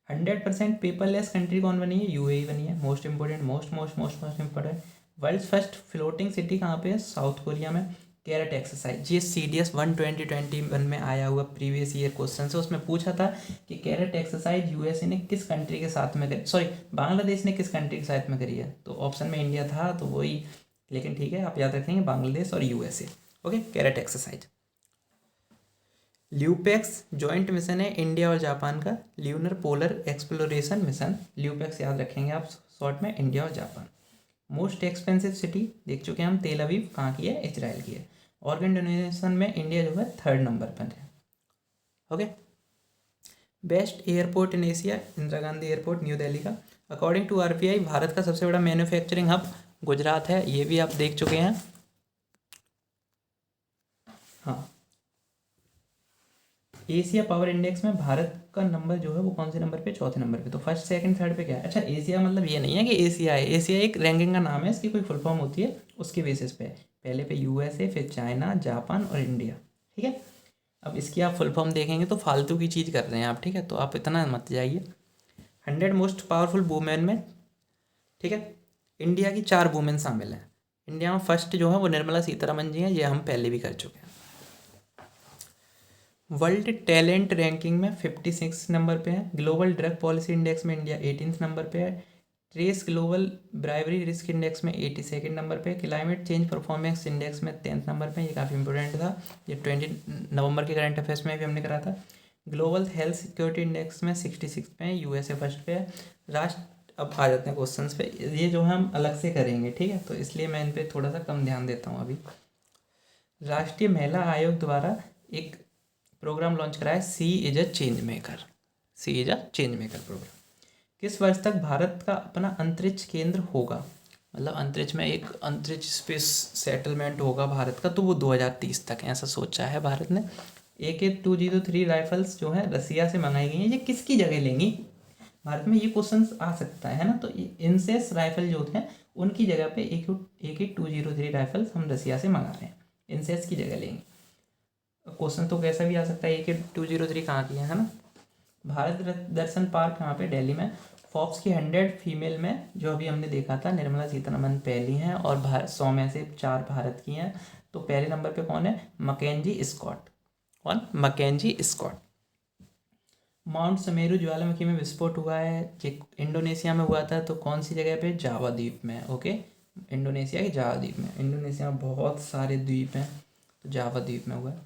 100% पेपरलेस कंट्री कौन बनी है, यूएई बनी है। Most important, most most most most important, world first floating city कहाँ पे है, साउथ कोरिया में। कैरेट एक्सरसाइज, ये CDS 1 2021 में आया हुआ प्रीवियस ईयर क्वेश्चन से, उसमें पूछा था कि कैरेट एक्सरसाइज यूएसए ने किस कंट्री के साथ में करी, सॉरी बांग्लादेश ने किस कंट्री के साथ में करी है। तो ऑप्शन में इंडिया था, तो वही, लेकिन ठीक है, आप याद रखेंगे बांग्लादेश और USA. Okay, CARAT exercise. LUPEX joint mission है इंडिया और जापान का, lunar polar exploration mission. LUPEX याद रखेंगे आप शॉर्ट में, इंडिया और जापान। मोस्ट एक्सपेंसिव सिटी देख चुके हैं हम, तेल अवीव कहाँ की है, इजराइल की है। ऑर्गन डोनेशन में इंडिया जो है 3rd नंबर पर है। Okay, best airport in Asia, Indira Gandhi airport new Delhi का। अकॉर्डिंग टू RBI भारत का सबसे बड़ा मैन्युफैक्चरिंग हब गुजरात है, ये भी आप देख चुके हैं। हाँ, एशिया पावर इंडेक्स में भारत का नंबर जो है वो कौन से नंबर पे, 4थे नंबर पे। तो फर्स्ट सेकंड थर्ड पे क्या है। अच्छा, एशिया मतलब ये नहीं है कि एशिया है, एशिया एक रैंकिंग का नाम है, इसकी कोई फुल फॉर्म होती है, उसके बेसिस पे पहले पे यूएसए, फिर चाइना, जापान और इंडिया, ठीक है। अब इसकी आप फुल फॉर्म देखेंगे तो फालतू की चीज़ कर रहे हैं आप, ठीक है, तो आप इतना मत जाइए। 100 मोस्ट पावरफुल वुमेन में, ठीक है, इंडिया की 4 वुमेन शामिल हैं। इंडिया में फर्स्ट जो है वो निर्मला सीतारमन जी हैं, ये हम पहले भी कर चुके हैं। वर्ल्ड टैलेंट रैंकिंग में 56 नंबर पे है। ग्लोबल ड्रग पॉलिसी इंडेक्स में इंडिया 18th नंबर पे है। ट्रेस ग्लोबल ब्राइवरी रिस्क इंडेक्स में 82nd नंबर पे। क्लाइमेट चेंज परफॉर्मेंस इंडेक्स में 10th नंबर पे, ये काफ़ी इंपॉर्टेंट था, ये 20 नवंबर के करंट अफेयर्स में भी हमने करा था। ग्लोबल हेल्थ सिक्योरिटी इंडेक्स में 66 पे है, यूएसए फर्स्ट पे है। राष्ट्र, अब आ जाते हैं क्वेश्चंस पे, ये जो है हम अलग से करेंगे, ठीक है, तो इसलिए मैं इन पर थोड़ा सा कम ध्यान देता हूँ अभी। राष्ट्रीय महिला आयोग द्वारा एक प्रोग्राम लॉन्च करा है, she is a change maker, she is a change maker program. किस वर्ष तक भारत का अपना अंतरिक्ष केंद्र होगा, मतलब अंतरिक्ष में एक अंतरिक्ष स्पेस सेटलमेंट होगा भारत का, तो वो 2030 तक ऐसा सोचा है भारत ने। AK-203 राइफल्स जो है रसिया से मंगाई गई हैं, ये किसकी जगह लेंगी भारत में, ये क्वेश्चन आ सकता है ना। तो इनसेस राइफल जो हैं उनकी जगह पे AK-203 राइफल्स हम रसिया से मंगा रहे हैं, इनसेस की जगह लेंगे। क्वेश्चन तो कैसा भी आ सकता है, AK-203 कहाँ की है ना। भारत दर्शन पार्क कहाँ पे, दिल्ली में। फॉक्स की 100 फीमेल में जो अभी हमने देखा था, निर्मला सीतारमन पहली हैं और 100 में से 4 भारत की हैं। तो पहले नंबर पे कौन है, मकेंजी स्कॉट। कौन, मकेंजी स्कॉट। माउंट समेरू ज्वालामुखी में विस्फोट हुआ है, ये इंडोनेशिया में हुआ था, तो कौन सी जगह पे? जावा द्वीप में। ओके, इंडोनेशिया के जावा द्वीप में। इंडोनेशिया में बहुत सारे द्वीप हैं, तो जावा द्वीप में हुआ है।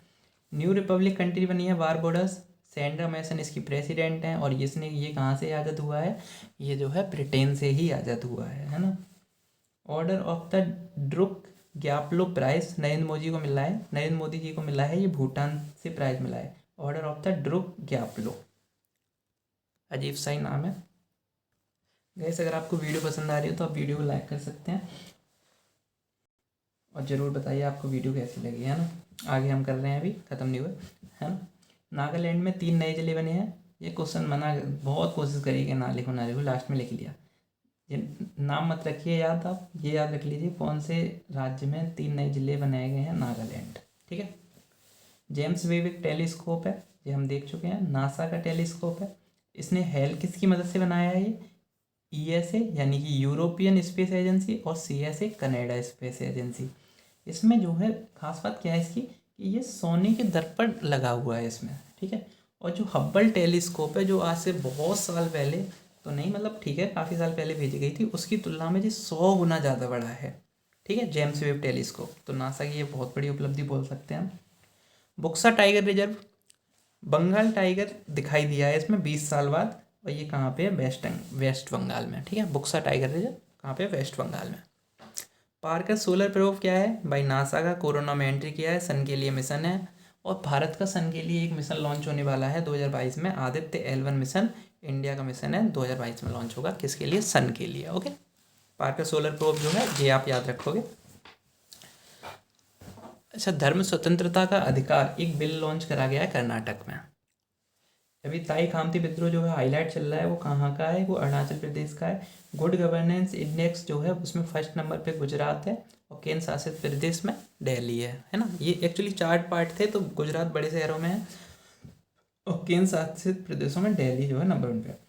न्यू रिपब्लिक कंट्री बनी है बारबोडस, सैंड्रा मैसन इसकी प्रेसिडेंट हैं, और ये कहाँ से आज़ाद हुआ है? ये जो है ब्रिटेन से ही आज़ाद हुआ है ना। ऑर्डर ऑफ द ड्रुक ग्यापलो प्राइज नरेंद्र मोदी को मिला है, नरेंद्र मोदी जी को मिला है, ये भूटान से प्राइज मिला है। ऑर्डर ऑफ द ड्रुक ग्यापलो, अजीब सा ही नाम है। गैस अगर आपको वीडियो पसंद आ रही हो तो आप वीडियो को लाइक कर सकते हैं, और ज़रूर बताइए आपको वीडियो कैसी लगी, है ना। आगे हम कर रहे हैं, अभी ख़त्म नहीं हुए, है ना। नागालैंड में 3 नए जिले बने हैं। ये क्वेश्चन मना बहुत कोशिश करी कि ना लिखो ना लिखो, लास्ट में लिख लिया। ये नाम मत रखिए याद, आप ये याद रख लीजिए कौन से राज्य में 3 नए जिले बनाए गए हैं, नागालैंड, ठीक है। जेम्स वेब एक टेलीस्कोप है, ये हम देख चुके हैं, नासा का टेलीस्कोप है। इसने हेल किसकी मदद से बनाया है? ये ईएसए यानी कि यूरोपियन स्पेस एजेंसी, और सीएसए कनाडा स्पेस एजेंसी। इसमें जो है खास बात क्या है इसकी, कि ये सोने के दर्पण लगा हुआ है इसमें, ठीक है। और जो हब्बल टेलीस्कोप है, जो आज से बहुत साल पहले तो नहीं, मतलब ठीक है काफ़ी साल पहले भेजी गई थी, उसकी तुलना में जी 100 गुना ज़्यादा बड़ा है, ठीक है, जेम्स वेब टेलीस्कोप। तो नासा की ये बहुत बड़ी उपलब्धि बोल सकते हैं हम। Buxa tiger reserve, Bengal tiger दिखाई दिया है इसमें 20 साल बाद, और ये कहाँ पे है? वेस्ट बंगाल में, ठीक है। बुक्सा टाइगर रिजर्व कहाँ पे? वेस्ट बंगाल में। पार्कर सोलर प्रोब क्या है भाई? नासा का, कोरोना में एंट्री किया है, सन के लिए मिशन है। और भारत का सन के लिए एक मिशन लॉन्च होने वाला है 2022 में, आदित्य L1 मिशन। इंडिया का मिशन है 2022 में लॉन्च होगा, किसके लिए? सन के लिए। ओके, पार्कर सोलर प्रोब जो है ये आप याद रखोगे। अच्छा, धर्म स्वतंत्रता का अधिकार एक बिल लॉन्च करा गया है कर्नाटक में। अभी ताई खामती विद्रोह जो है हाईलाइट चल रहा है, वो कहाँ का है? वो अरुणाचल प्रदेश का है। गुड गवर्नेंस इंडेक्स जो है उसमें फर्स्ट नंबर पे गुजरात है, और केंद्र शासित प्रदेश में दिल्ली है ना। ये एक्चुअली 4 पार्ट थे, तो गुजरात बड़े शहरों में है, और केंद्र शासित प्रदेशों में दिल्ली जो है नंबर 1 पे।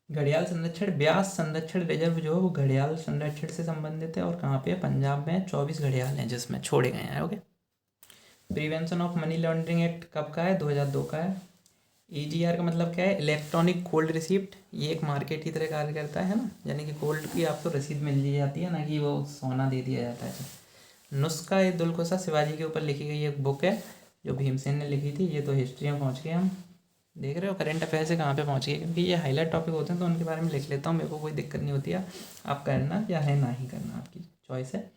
घड़ियाल संरक्षण, ब्यास संरक्षण रिजर्व जो है वो घड़ियाल संरक्षण से संबंधित है, और कहाँ पे है? पंजाब में 24 घड़ियाल हैं जिसमें छोड़े गए हैं। Okay, prevention of money laundering act कब का है? 2002 का है। EGR का मतलब क्या है? Electronic gold receipt. ये एक मार्केट की तरह कार्य करता है ना, यानी कि गोल्ड की आपको रसीद मिल जाती है ना, कि वो सोना दे दिया जाता है। नुस्खा ए दुलकोसा शिवाजी के ऊपर लिखी गई एक बुक है, जो भीमसेन ने लिखी थी। ये तो हिस्ट्री में पहुँच गए हम, देख रहे हो करंट अफेयर से कहाँ पे पहुँच गए, क्योंकि ये हाईलाइट टॉपिक होते हैं तो उनके बारे में लिख लेता हूँ, मेरे को कोई दिक्कत नहीं होती है। आप करना या है ना ही करना, आपकी चॉइस है।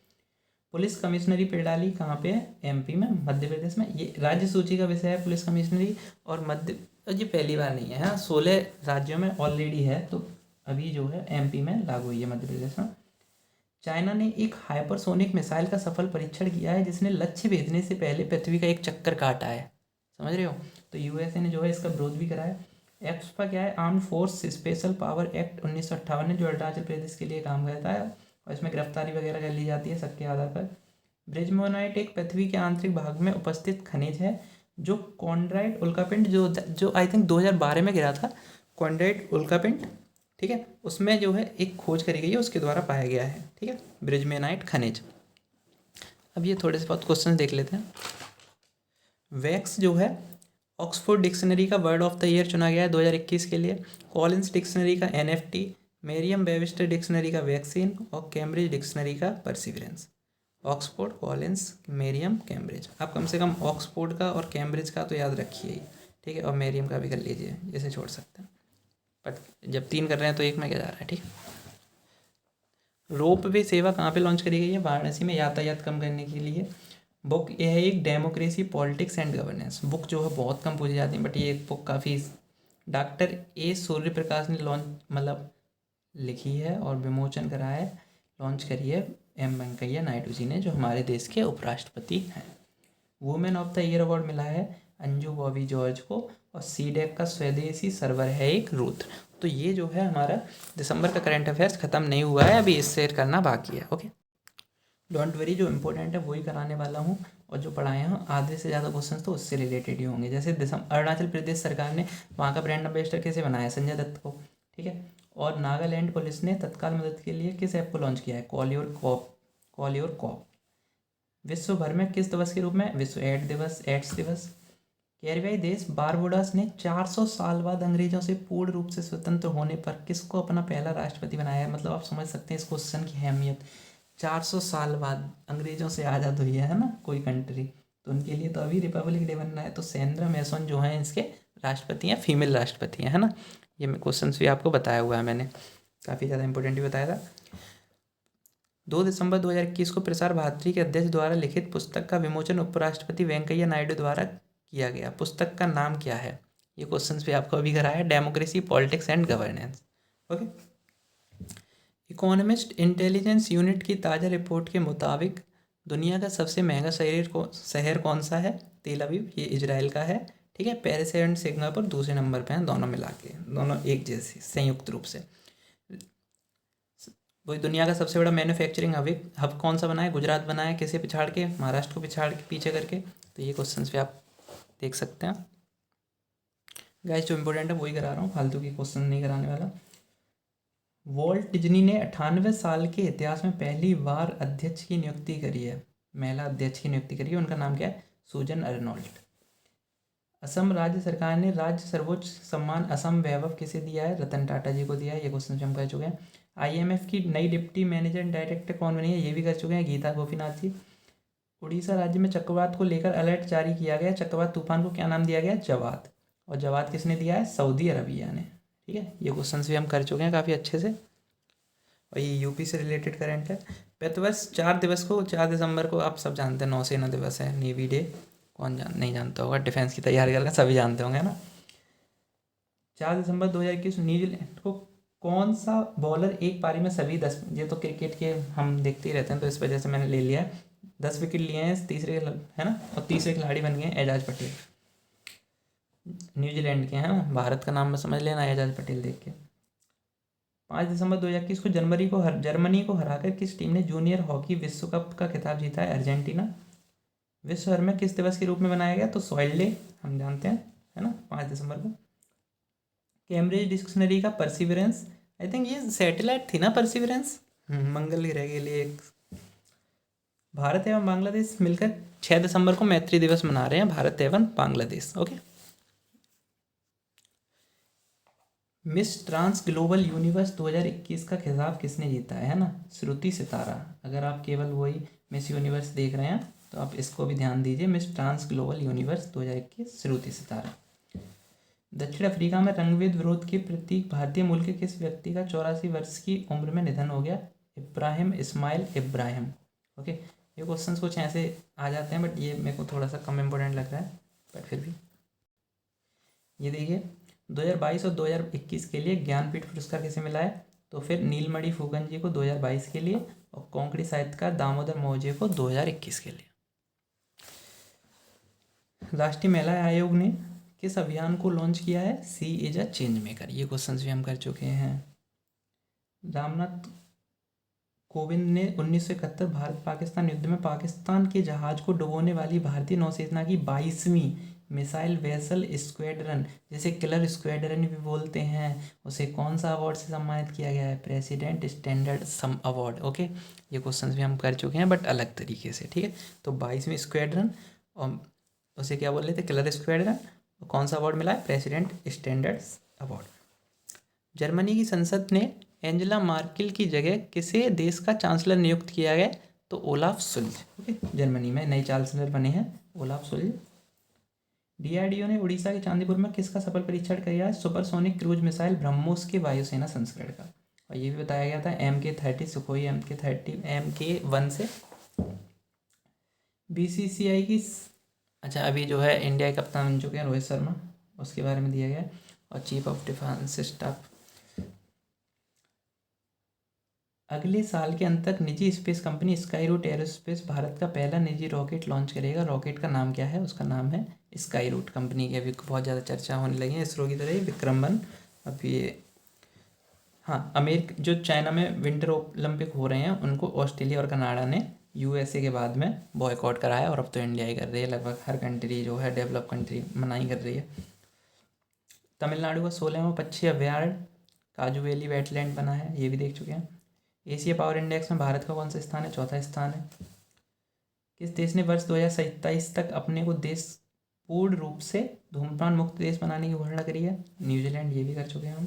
पुलिस कमिश्नरी पिंडाली कहाँ पे है? MP में, मध्य प्रदेश में। ये राज्य सूची का विषय है पुलिस कमिश्नरी, और ये पहली बार नहीं है, हाँ 16 राज्यों में ऑलरेडी है, तो अभी जो है MP में लागू हुई है, मध्य प्रदेश में। चाइना ने एक हाइपरसोनिक मिसाइल का सफल परीक्षण किया है, जिसने लक्ष्य भेजने से पहले पृथ्वी का एक चक्कर काटा है, समझ रहे हो। तो USA ने जो है इसका विरोध भी करा है। एक्सपा क्या है? Arm force special power act 1958 है, जो अरुणाचल प्रदेश के लिए काम करता है, और इसमें गिरफ्तारी वगैरह कर ली जाती है शक के आधार पर। ब्रिजमोनाइट एक पृथ्वी के आंतरिक भाग में उपस्थित खनिज है, जो कॉन्ड्राइट उल्कापिंड जो आई थिंक 2012 में गिरा था, कॉन्ड्राइट उल्कापिंड, ठीक है, उसमें जो है एक खोज करी गई है, उसके द्वारा पाया गया है, ठीक है, ब्रिजमोनाइट खनिज। अब ये थोड़े से बहुत क्वेश्चन देख लेते हैं। वैक्स जो है ऑक्सफोर्ड डिक्शनरी का वर्ड ऑफ द ईयर चुना गया है 2021 के लिए। कॉलिंस डिक्शनरी का NFT, मेरियम वेबस्टर डिक्शनरी का वैक्सीन, और कैम्ब्रिज डिक्शनरी का परसिवरेंस। Oxford, Collins, मेरियम, Cambridge. आप कम से कम ऑक्सफोर्ड का और कैम्ब्रिज का तो याद रखिए ही, ठीक है, और मेरियम का भी कर लीजिए, इसे छोड़ सकते हैं, बट जब 3 कर रहे हैं तो एक में क्या जा रहा है, ठीक। रोप वे सेवा कहाँ पे लॉन्च करी गई है? वाराणसी में, यातायात कम करने के लिए। बुक ये है एक democracy politics and governance book, जो है बहुत कम पूछी जाती है, बट ये एक बुक काफ़ी डॉक्टर A सूर्य प्रकाश ने मतलब लिखी है और विमोचन करा है, लॉन्च करी है M वेंकैया नायडू जी ने, जो हमारे देश के उपराष्ट्रपति हैं। Women of the year award मिला है अंजू बॉबी जॉर्ज को, और CDEC का स्वदेशी सर्वर है एक रुद्र। तो ये जो है हमारा दिसंबर का करंट अफेयर्स ख़त्म नहीं हुआ है, अभी इससे करना बाकी है। ओके, डोंट वरी, जो इम्पोर्टेंट है वही कराने वाला हूँ, और जो पढ़ाए हैं आधे से ज़्यादा क्वेश्चन तो उससे रिलेटेड ही होंगे। जैसे अरुणाचल प्रदेश सरकार ने वहाँ का ब्रांड एम्बेसडर कैसे बनाया? संजय दत्त को, ठीक है। और नागालैंड पुलिस ने तत्काल मदद के लिए किस ऐप को लॉन्च किया है? Call your cop. विश्व भर में किस दिवस के रूप में? विश्व एड्स दिवस। कैरिबियाई देश बारबुडास ने 400 साल बाद अंग्रेजों से पूर्ण रूप से स्वतंत्र होने पर किसको अपना पहला राष्ट्रपति बनाया है? मतलब आप समझ सकते हैं इस क्वेश्चन की अहमियत। 400 साल बाद अंग्रेजों से आज़ाद हुई है ना कोई कंट्री, तो उनके लिए तो अभी रिपब्लिक डे बनना है। तो सेंड्रा मैसन जो हैं इसके राष्ट्रपति हैं, फीमेल राष्ट्रपति हैं, है ना। ये क्वेश्चन भी आपको बताया हुआ है मैंने, काफ़ी ज़्यादा इंपॉर्टेंट भी बताया था। 2 दिसंबर 2021 को प्रसार भारती के अध्यक्ष द्वारा लिखित पुस्तक का विमोचन उपराष्ट्रपति वेंकैया नायडू द्वारा किया गया। पुस्तक का नाम क्या है? ये क्वेश्चंस भी आपको अभी कराया, democracy, politics and governance. Okay. Economist intelligence unit की ताज़ा रिपोर्ट के मुताबिक दुनिया का सबसे महंगा शहर कौन सा है? तेल अवीव, ये इजराइल का है। ठीक है। पेरिस एंड सिंगापुर दूसरे नंबर पे हैं, दोनों मिला के, दोनों एक जैसी संयुक्त रूप से। वही दुनिया का सबसे बड़ा मैन्युफैक्चरिंग हब कौन सा बना है? गुजरात बना है। किसे पिछाड़ के? महाराष्ट्र को पिछाड़ के, पीछे करके। तो ये क्वेश्चंस भी आप देख सकते हैं गाइस, जो इंपॉर्टेंट है वही करा रहा हूँ, फालतू की क्वेश्चन नहीं कराने वाला। वॉल्ट डिज्नी ने 98 साल के इतिहास में पहली बार अध्यक्ष की नियुक्ति करी है, महिला अध्यक्ष की नियुक्ति करी है। उनका नाम क्या है? सूजन अर्नोल्ट। असम राज्य सरकार ने राज्य सर्वोच्च सम्मान असम वैभव किसे दिया है? रतन टाटा जी को दिया है। ये क्वेश्चन हम कर चुके हैं। IMF की नई डिप्टी मैनेजर डायरेक्टर कौन बनी है? ये भी कर चुके हैं, गीता गोपीनाथ जी। उड़ीसा राज्य में चक्रवात को लेकर अलर्ट जारी किया गया। चक्रवात तूफान को क्या नाम दिया गया? जवाद। और जवाद किसने दिया है? सऊदी अरबिया ने। ठीक है। ये क्वेश्चन भी हम कर चुके हैं काफ़ी अच्छे से। और ये यूपी से रिलेटेड करंट है। प्रतिवर्ष 4 दिसंबर को आप सब जानते हैं नौसेना दिवस है, नेवी डे। कौन नहीं जानता होगा? डिफेंस की तैयारी कर रहे हैं, सभी जानते होंगे ना। 4 दिसंबर 2021 न्यूजीलैंड को कौन सा बॉलर एक पारी में सभी 10, ये तो क्रिकेट के हम देखते ही रहते हैं तो इस वजह से मैंने ले लिया है, 10 विकेट लिए हैं तीसरे, है ना, और तीसरे खिलाड़ी बन गए हैं एजाज पटेल, न्यूजीलैंड के हैं ना। भारत का नाम में समझ लेना एजाज पटेल देख के। 5 दिसंबर 2021 को जर्मनी को हराकर किस टीम ने जूनियर हॉकी विश्व कप का खिताब जीता है? अर्जेंटीना। विश्व भर में किस दिवस के रूप में मनाया गया? तो सॉइल डे, हम जानते हैं, है ना, 5 दिसंबर को। कैम्ब्रिज डिक्शनरी का परसिवरेंस, आई थिंक ये सैटेलाइट थी ना परसिवरेंस, मंगल ग्रह के लिए एक। भारत एवं बांग्लादेश मिलकर 6 दिसंबर को मैत्री दिवस मना रहे हैं, भारत एवं Bangladesh. Okay. Miss trans global universe 2021 का खिताब किसने जीता है ना? श्रुति सितारा। अगर आप केवल वही मिस यूनिवर्स देख रहे हैं तो आप इसको भी ध्यान दीजिए। मिस ट्रांस ग्लोबल यूनिवर्स 2021 श्रुति सितारा। दक्षिण अफ्रीका में रंगभेद विरोध के प्रतीक भारतीय मूल के किस व्यक्ति का 84 वर्ष की उम्र में निधन हो गया? इब्राहिम इस्माइल इब्राहिम। ओके। ये क्वेश्चंस कुछ ऐसे आ जाते हैं बट ये मेरे को थोड़ा सा कम इम्पोर्टेंट लग रहा है, बट फिर भी ये देखिए 2022 और 2021 के लिए ज्ञानपीठ पुरस्कार किसे मिला है? तो फिर नीलमणि फूकन जी को 2022 के लिए और कोंकणी साहित्यकार दामोदर मोहजे को 2021 के लिए। राष्ट्रीय महिला आयोग ने किस अभियान को लॉन्च किया है? She is a change maker. ये क्वेश्चंस भी हम कर चुके हैं। रामनाथ कोविंद ने 1971 भारत पाकिस्तान युद्ध में पाकिस्तान के जहाज को डुबोने वाली भारतीय नौसेना की 22वीं मिसाइल वेसल स्क्वाड्रन, जिसे किलर स्क्वाड्रन भी बोलते हैं, उसे कौन सा अवार्ड से सम्मानित किया गया है? प्रेसिडेंट स्टैंडर्ड सम अवार्ड। ओके। ये क्वेश्चंस भी हम कर चुके हैं बट अलग तरीके से। ठीक है। तो 22वीं स्क्वाड्रन और उसे क्या बोल रहे थे? Killer squadron. कौन सा अवार्ड मिला है? President standard award. जर्मनी की संसद ने एंजेला मार्केल की जगह किसे देश का चांसलर नियुक्त किया गया? तो ओलाफ शुल्ज। ओके। जर्मनी में नए चांसलर बने हैं ओलाफ शुल्ज। DRDO ने उड़ीसा के चांदीपुर में किसका सफल परीक्षण किया है? सुपरसोनिक क्रूज मिसाइल ब्रह्मोस के वायुसेना संस्करण का। और ये भी बताया गया था MK-30 सुखोई MK-1 से। BCCI की, अच्छा अभी जो है इंडिया के कप्तान बन चुके हैं रोहित शर्मा, उसके बारे में दिया गया है। और चीफ ऑफ डिफेंस स्टाफ। अगले साल के अंत तक निजी space company Skyroot aerospace Bharat का पहला निजी रॉकेट लॉन्च करेगा। रॉकेट का नाम क्या है? उसका नाम है स्काई रूट। कंपनी की अभी बहुत ज़्यादा चर्चा होने लगी है इसरो की तरह ही। विक्रम 1 अब ये, हाँ, जो चाइना में विंटर ओलंपिक हो रहे हैं उनको ऑस्ट्रेलिया और कनाडा ने USA के बाद में बॉयकॉट कराया और अब तो इंडिया ही कर रही है। लगभग हर कंट्री जो है डेवलप कंट्री मनाही कर रही है। तमिलनाडु का 16वां पक्षी अभ्यारण्य काजू वैली वेटलैंड बना है, ये भी देख चुके हैं। एशिया पावर इंडेक्स में भारत का कौन सा स्थान है? चौथा स्थान है। किस देश ने वर्ष 2027 तक अपने को देश पूर्ण रूप से धूम्रपान मुक्त देश बनाने की घोषणा करी है? न्यूजीलैंड, ये भी कर चुके हैं हम।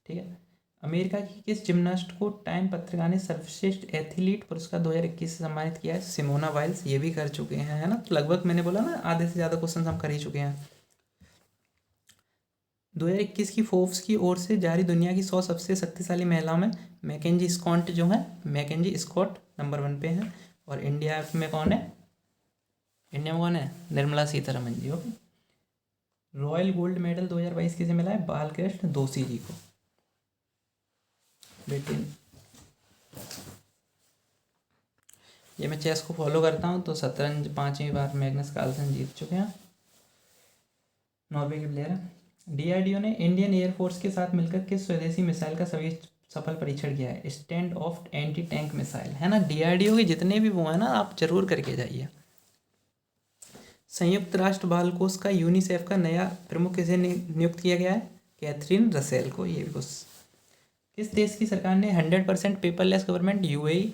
ठीक है। अमेरिका की किस जिम्नास्ट को टाइम पत्रिका ने सर्वश्रेष्ठ एथलीट पुरस्कार 2021 से सम्मानित किया है? सिमोना बाइल्स, ये भी कर चुके हैं, है ना। तो लगभग मैंने बोला ना, आधे से ज़्यादा क्वेश्चन हम कर ही चुके हैं। 2021 की फोर्ब्स की ओर से जारी दुनिया की 100 सबसे शक्तिशाली महिलाओं में मैकेंजी स्कॉट जो है, मैकेंजी स्कॉट नंबर 1 पे हैं। और इंडिया में कौन है? इंडिया में कौन है? निर्मला सीतारमन जी। ओके। रॉयल गोल्ड मेडल 2022 किसे मिला है? बालकृष्ण दोषी जी को। बेटे, ये मैं चेस को फॉलो करता हूँ, तो शतरंज 5वीं बार मैग्नस कार्लसन जीत चुके हैं, नॉर्वे के प्लेयर हैं। डीआरडीओ ने इंडियन एयरफोर्स के साथ मिलकर किस स्वदेशी मिसाइल का सभी सफल परीक्षण किया है? Stand of anti tank missile, है ना। डीआरडीओ के जितने भी वो है ना, आप जरूर करके जाइए। संयुक्त राष्ट्र बाल कोष का यूनिसेफ का नया प्रमुख किसे नियुक्त किया गया है? कैथरीन रसेल को। ये भी कुछ। किस देश की सरकार ने 100% paperless government UAE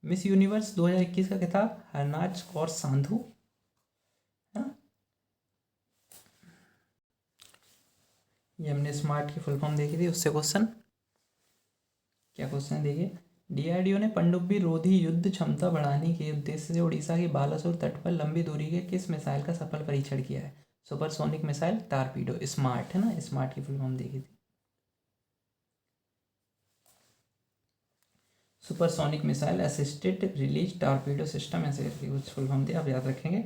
miss universe 2021 का खिताब हरनाज कौर सांधू, है ना। ये हमने स्मार्ट की फुल फॉर्म देखी थी, उससे क्वेश्चन। क्या क्वेश्चन देखिए। डीआरडीओ ने पनडुब्बी रोधी युद्ध क्षमता बढ़ाने के उद्देश्य से उड़ीसा के बालासोर तट पर लंबी दूरी के किस मिसाइल का सफल परीक्षण किया है? Supersonic missile torpedo. स्मार्ट, है ना, स्मार्ट की फुल फॉर्म देखी थी। Supersonic missile assisted release torpedo system, ऐसे करके कुछ फुल फॉर्म थी, आप याद रखेंगे।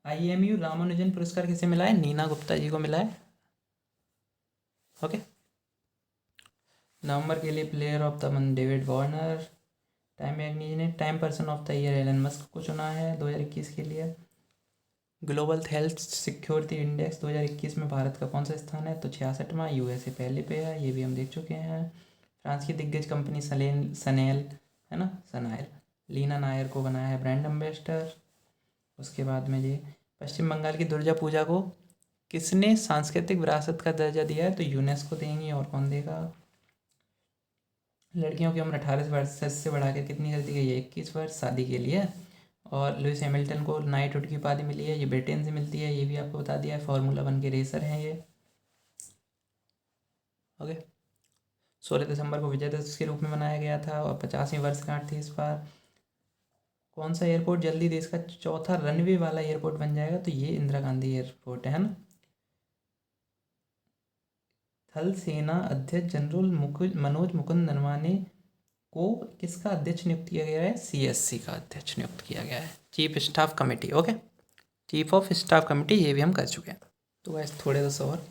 IMU रामानुजन पुरस्कार किसे मिला है? नीना गुप्ता जी को मिला है। ओके। नवंबर के लिए player of the month David Warner. Time magazine ने Time person of the year Elon Musk को चुना है 2021 के लिए। ग्लोबल हेल्थ सिक्योरिटी इंडेक्स 2021 में भारत का कौन सा स्थान है? तो 66वां। यूएसए पहले पे है, ये भी हम देख चुके हैं। फ्रांस की दिग्गज कंपनी सनेल, है ना, सनाइल, लीना नायर को बनाया है ब्रांड एम्बेसडर। उसके बाद में ये पश्चिम बंगाल की दुर्गा पूजा को किसने सांस्कृतिक विरासत का दर्जा दिया है? तो यूनेस्को देंगी, और कौन देगा। लड़कियों की उम्र 18 वर्ष से बढ़ाकर कितनी कर दी गई है? 21 वर्ष शादी के लिए। और लुइस हैमिल्टन को नाइटहुड की उपाधि मिली है, ये ब्रिटेन से मिलती है, ये भी आपको बता दिया है। फार्मूला 1 के रेसर हैं ये। ओके। 16 दिसंबर को विजयदशमी के रूप में मनाया गया था, और 50वीं वर्षगांठ थी इस बार। कौन सा एयरपोर्ट जल्दी देश का चौथा रनवे वाला एयरपोर्ट बन जाएगा? तो ये इंदिरा गांधी एयरपोर्ट है ना। थल सेना अध्यक्ष जनरल मनोज मुकुंद नरवाने को किसका अध्यक्ष नियुक्त किया गया है? CSC का अध्यक्ष नियुक्त किया गया है, chief staff committee. Okay, chief of staff committee, ये भी हम कर चुके हैं। तो वैसे थोड़े दोस्तों और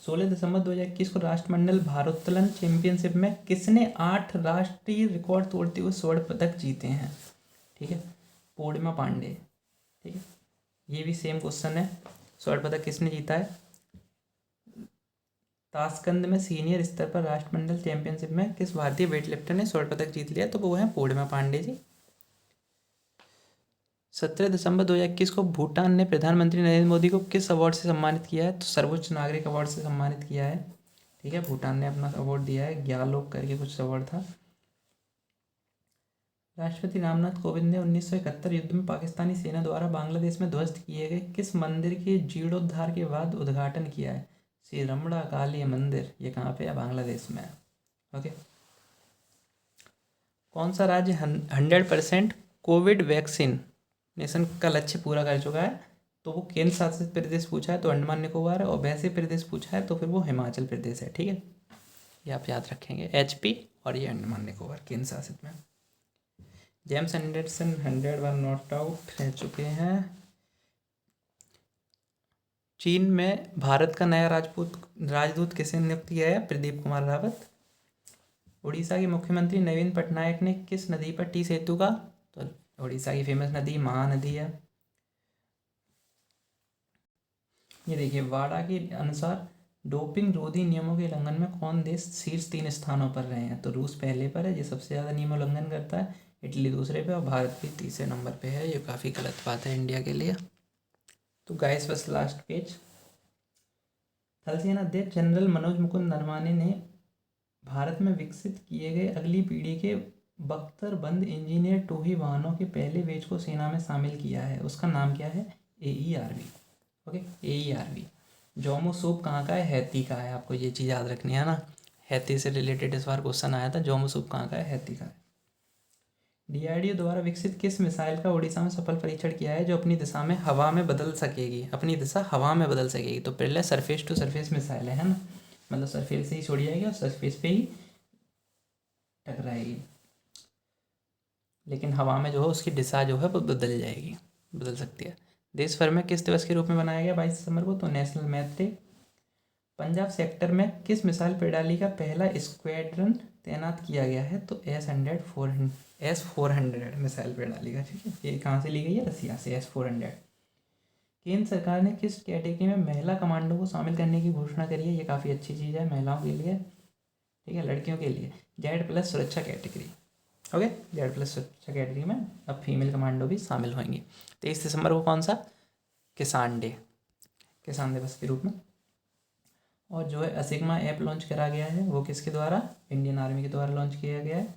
16 दिसंबर 2021 को राष्ट्रमंडल भारोत्तोलन चैंपियनशिप में किसने 8 राष्ट्रीय रिकॉर्ड तोड़ते हुए स्वर्ण पदक जीते हैं? ठीक है, पूर्णिमा पांडे। ठीक है, ये भी सेम क्वेश्चन है। स्वर्ण पदक किसने जीता है? ताशकंद में सीनियर स्तर पर राष्ट्रमंडल चैंपियनशिप में किस भारतीय वेट लिफ्टर ने स्वर्ण पदक जीत लिया? तो वो है पूर्णिमा पांडे जी। 17 दिसंबर 2021 को भूटान ने प्रधानमंत्री नरेंद्र मोदी को किस अवार्ड से सम्मानित किया है? तो सर्वोच्च नागरिक अवार्ड से सम्मानित किया है। ठीक है, भूटान ने अपना अवार्ड दिया है, ग्यालोक करके कुछ अवार्ड था। राष्ट्रपति रामनाथ कोविंद ने 1971 युद्ध में पाकिस्तानी सेना द्वारा बांग्लादेश में ध्वस्त किए गए किस मंदिर के जीर्णोद्धार के बाद उद्घाटन किया है? श्री रमणा काली मंदिर। ये कहाँ पे है? बांग्लादेश में। ओके। कौन सा राज्य 100% कोविड वैक्सीनेशन का लक्ष्य पूरा कर चुका है? तो वो केंद्र शासित प्रदेश पूछा है तो अंडमान निकोबार है, और वैसे प्रदेश पूछा है तो फिर वो हिमाचल प्रदेश है। ठीक है, ये आप याद रखेंगे, HP और ये अंडमान निकोबार केंद्र शासित में। James Anderson 100 bar not out रह चुके हैं। चीन में भारत का नया राजदूत किसे नियुक्त किया है? प्रदीप कुमार रावत। उड़ीसा के मुख्यमंत्री नवीन पटनायक ने किस नदी पर टी सेतु का? तो उड़ीसा की फेमस नदी महानदी है। ये देखिए, वाडा के अनुसार डोपिंग रोधी नियमों के उल्लंघन में कौन देश शीर्ष 3 स्थानों पर रहे हैं? तो रूस पहले पर है, ये सबसे ज़्यादा नियम उल्लंघन करता है। इटली दूसरे पे, और भारत भी तीसरे नंबर पे है। ये काफ़ी गलत बात है इंडिया के लिए। तो गाइस बस लास्ट पेज। थल सेना अध्यक्ष जनरल मनोज मुकुंद नरवाने ने भारत में विकसित किए गए अगली पीढ़ी के बख्तरबंद इंजीनियर टोही वाहनों के पहले बैच को सेना में शामिल किया है। उसका नाम क्या है? AERV, okay, AERV। Jomo soup कहाँ का है? हैती का है। आपको ये चीज़ याद रखनी है ना, हैती से रिलेटेड इस बार क्वेश्चन आया था। जोमो सूप कहाँ का है? हैती का है। DRDO द्वारा विकसित किस मिसाइल का उड़ीसा में सफल परीक्षण किया है जो अपनी दिशा में हवा में बदल सकेगी? अपनी दिशा हवा में बदल सकेगी। तो पहले सरफेस टू सरफेस मिसाइल है ना, मतलब सरफेस से ही छोड़ी जाएगी और सरफेस पे ही टकराएगी, लेकिन हवा में जो है उसकी दिशा जो है वो बदल जाएगी, बदल सकती है। देश भर में किस दिवस के रूप में मनाया गया 22 दिसंबर को? तो national math day. Punjab sector में किस मिसाइल प्रणाली का पहला स्क्वाड्रन तैनात किया गया है? तो S400 मिसाइल प्रणाली का, ठीक है। ये कहाँ से ली गई है? रसिया से, S400। केंद्र सरकार ने किस कैटेगरी में महिला कमांडो को शामिल करने की घोषणा करी है? ये काफ़ी अच्छी चीज़ है महिलाओं के लिए, ठीक है, लड़कियों के लिए। Z+ सुरक्षा कैटेगरी, ओके, Z+ सुरक्षा कैटेगरी में अब फीमेल कमांडो भी शामिल होंगी। 23 दिसंबर को कौन सा? किसान डे, किसान दिवस के रूप में। और जो है असिग्मा ऐप लॉन्च करा गया है, वो किसके द्वारा? इंडियन आर्मी के द्वारा लॉन्च किया गया है,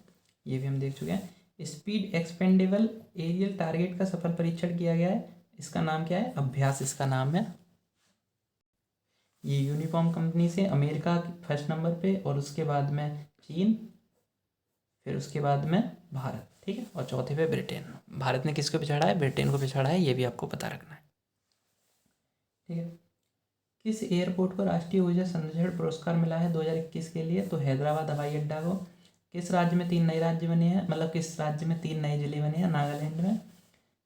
ये भी हम देख चुके हैं। स्पीड एक्सपेंडेबल एरियल टारगेट का सफल परीक्षण किया गया है, इसका नाम क्या है? अभ्यास इसका नाम है। ये यूनिफॉर्म कंपनी से अमेरिका फर्स्ट नंबर पे, और उसके बाद में चीन, फिर उसके बाद में भारत, ठीक है, और चौथे पे ब्रिटेन। भारत ने किसको पिछाड़ा है? ब्रिटेन को पिछाड़ा है, ये भी आपको पता रखना है, ठीक है। किस एयरपोर्ट को राष्ट्रीय ऊर्जा संरक्षण पुरस्कार मिला है 2021 के लिए? तो हैदराबाद हवाई अड्डा को। किस राज्य में 3 नए राज्य बने हैं, मतलब किस राज्य में 3 नए जिले बने हैं? नागालैंड में।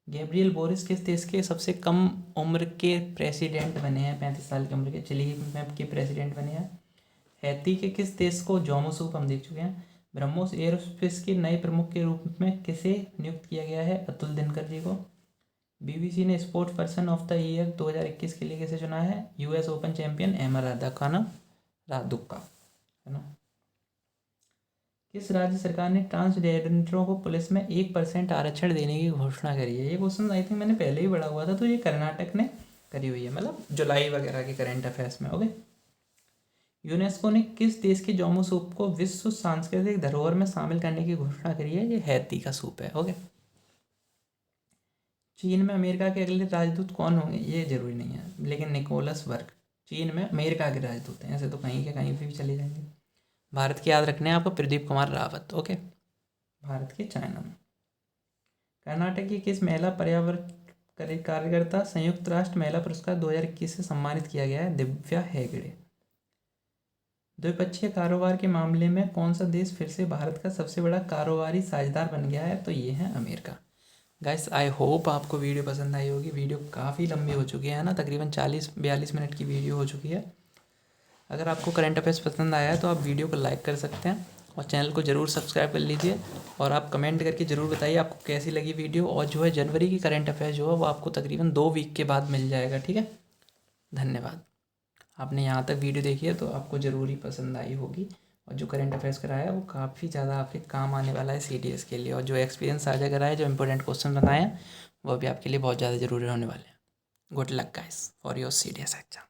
गैब्रियल बोरिस किस देश के सबसे कम उम्र के प्रेसिडेंट बने हैं? 35 साल की उम्र के चिली के प्रेसिडेंट बने हैं। हैती के किस देश को? जोमो सूप हम देख चुके हैं। ब्रह्मोस एयरोस्पेस के नए प्रमुख के रूप में किसे नियुक्त किया गया है? अतुल दिनकर जी को। BBC ने sports person of the year 2021 के लिए किसे चुना है? US ओपन चैंपियन एमआर रादुक्का, है ना। किस राज्य सरकार ने ट्रांसजेंडरों को पुलिस में 1% आरक्षण देने की घोषणा करी है? ये क्वेश्चन आई थिंक मैंने पहले ही पढ़ा हुआ था, तो ये कर्नाटक ने करी हुई है, मतलब जुलाई वगैरह के करंट अफेयर्स में, ओके। यूनेस्को ने किस देश के जोमो सूप को विश्व सांस्कृतिक धरोहर में शामिल करने की घोषणा करी है? ये हैती का सूप है, ओके। चीन में अमेरिका के अगले राजदूत कौन होंगे? ये जरूरी नहीं है, लेकिन निकोलस वर्क चीन में अमेरिका के राजदूत हैं, ऐसे तो कहीं के कहीं भी चले जाएंगे। भारत के याद रखने हैं आपको, प्रदीप कुमार रावत, ओके, भारत के चाइना में। कर्नाटक की किस महिला पर्यावरण कार्यकर्ता संयुक्त राष्ट्र महिला पुरस्कार 2021 से सम्मानित किया गया है? दिव्या हेगड़े। द्विपक्षीय कारोबार के मामले में कौन सा देश फिर से भारत का सबसे बड़ा कारोबारी साझेदार बन गया है? तो ये है अमेरिका। गाइस आई होप आपको वीडियो पसंद आई होगी। वीडियो काफ़ी लंबी हो चुकी है ना, तकरीबन 40-42 मिनट की वीडियो हो चुकी है। अगर आपको करंट अफेयर्स पसंद आया है तो आप वीडियो को लाइक कर सकते हैं और चैनल को ज़रूर सब्सक्राइब कर लीजिए, और आप कमेंट करके ज़रूर बताइए आपको कैसी लगी वीडियो। और जो है जनवरी की करंट अफेयर जो है वो आपको तकरीबन 2 वीक के बाद मिल जाएगा, ठीक है। धन्यवाद। आपने यहाँ तक वीडियो देखी है तो आपको ज़रूर ही पसंद आई होगी, और जो करंट अफेयर्स कराया है वो काफ़ी ज़्यादा आपके काम आने वाला है CDS के लिए, और जो एक्सपीरियंस साझा कराया है, जो इंपॉर्टेंट क्वेश्चन बनाए हैं वो भी आपके लिए बहुत ज़्यादा ज़रूरी होने वाले हैं। Good luck guys for your CDS exam.